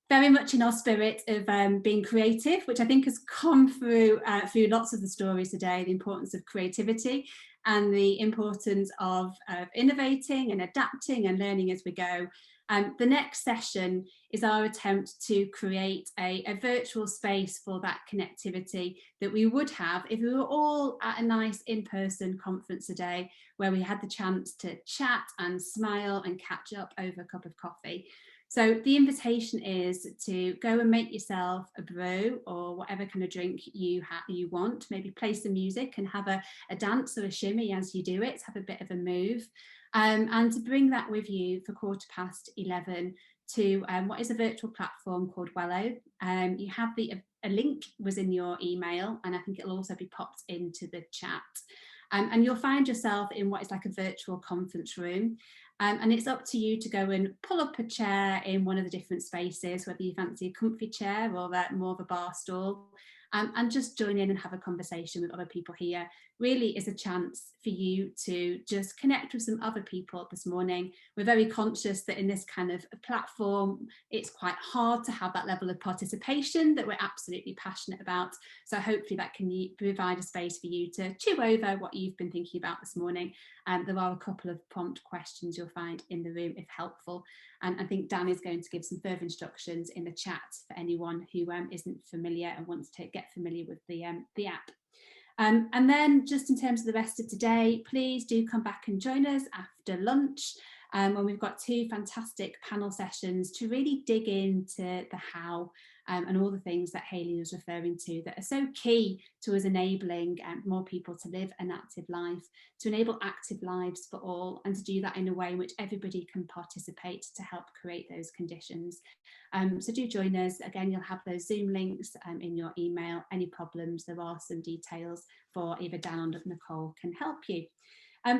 very much in our spirit of being creative, which I think has come through lots of the stories today, the importance of creativity and the importance of innovating and adapting and learning as we go. The next session is our attempt to create a virtual space for that connectivity that we would have if we were all at a nice in-person conference today, where we had the chance to chat and smile and catch up over a cup of coffee. So the invitation is to go and make yourself a brew or whatever kind of drink you want, maybe play some music and have a dance or a shimmy as you do it, have a bit of a move. And to bring that with you for 11:15 to what is a virtual platform called Wello. You have a link was in your email, and I think it'll also be popped into the chat. And you'll find yourself in what is like a virtual conference room. And it's up to you to go and pull up a chair in one of the different spaces, whether you fancy a comfy chair or more of a bar stool, and just join in and have a conversation with other people here. Really is a chance for you to just connect with some other people this morning. We're very conscious that in this kind of platform, it's quite hard to have that level of participation that we're absolutely passionate about. So hopefully that can provide a space for you to chew over what you've been thinking about this morning. There are a couple of prompt questions you'll find in the room if helpful. And I think Dan is going to give some further instructions in the chat for anyone who isn't familiar and wants to get familiar with the app. And then just in terms of the rest of today, please do come back and join us after lunch when we've got 2 fantastic panel sessions to really dig into the how and all the things that Hayley was referring to that are so key to us enabling more people to live an active life, to enable active lives for all, and to do that in a way in which everybody can participate to help create those conditions. So do join us. Again, you'll have those Zoom links in your email. Any problems, there are some details for either Dan or Nicole can help you.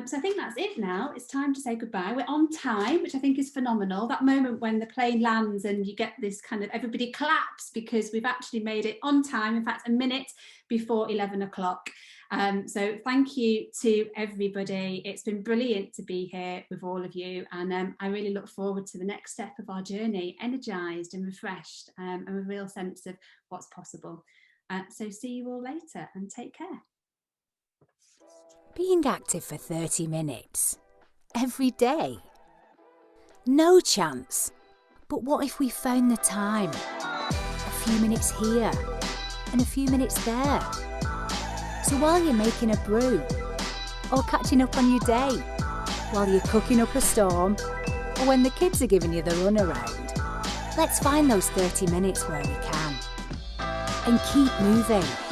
So I think that's it now. It's time to say goodbye. We're on time, which I think is phenomenal. That moment when the plane lands and you get this kind of, everybody claps because we've actually made it on time. In fact, a minute before 11 o'clock. So thank you to everybody. It's been brilliant to be here with all of you. And I really look forward to the next step of our journey, energised and refreshed and with a real sense of what's possible. So see you all later and take care. Being active for 30 minutes every day? No chance. But what if we found the time? A few minutes here and a few minutes there. So while you're making a brew or catching up on your day, while you're cooking up a storm, or when the kids are giving you the runaround, let's find those 30 minutes where we can and keep moving.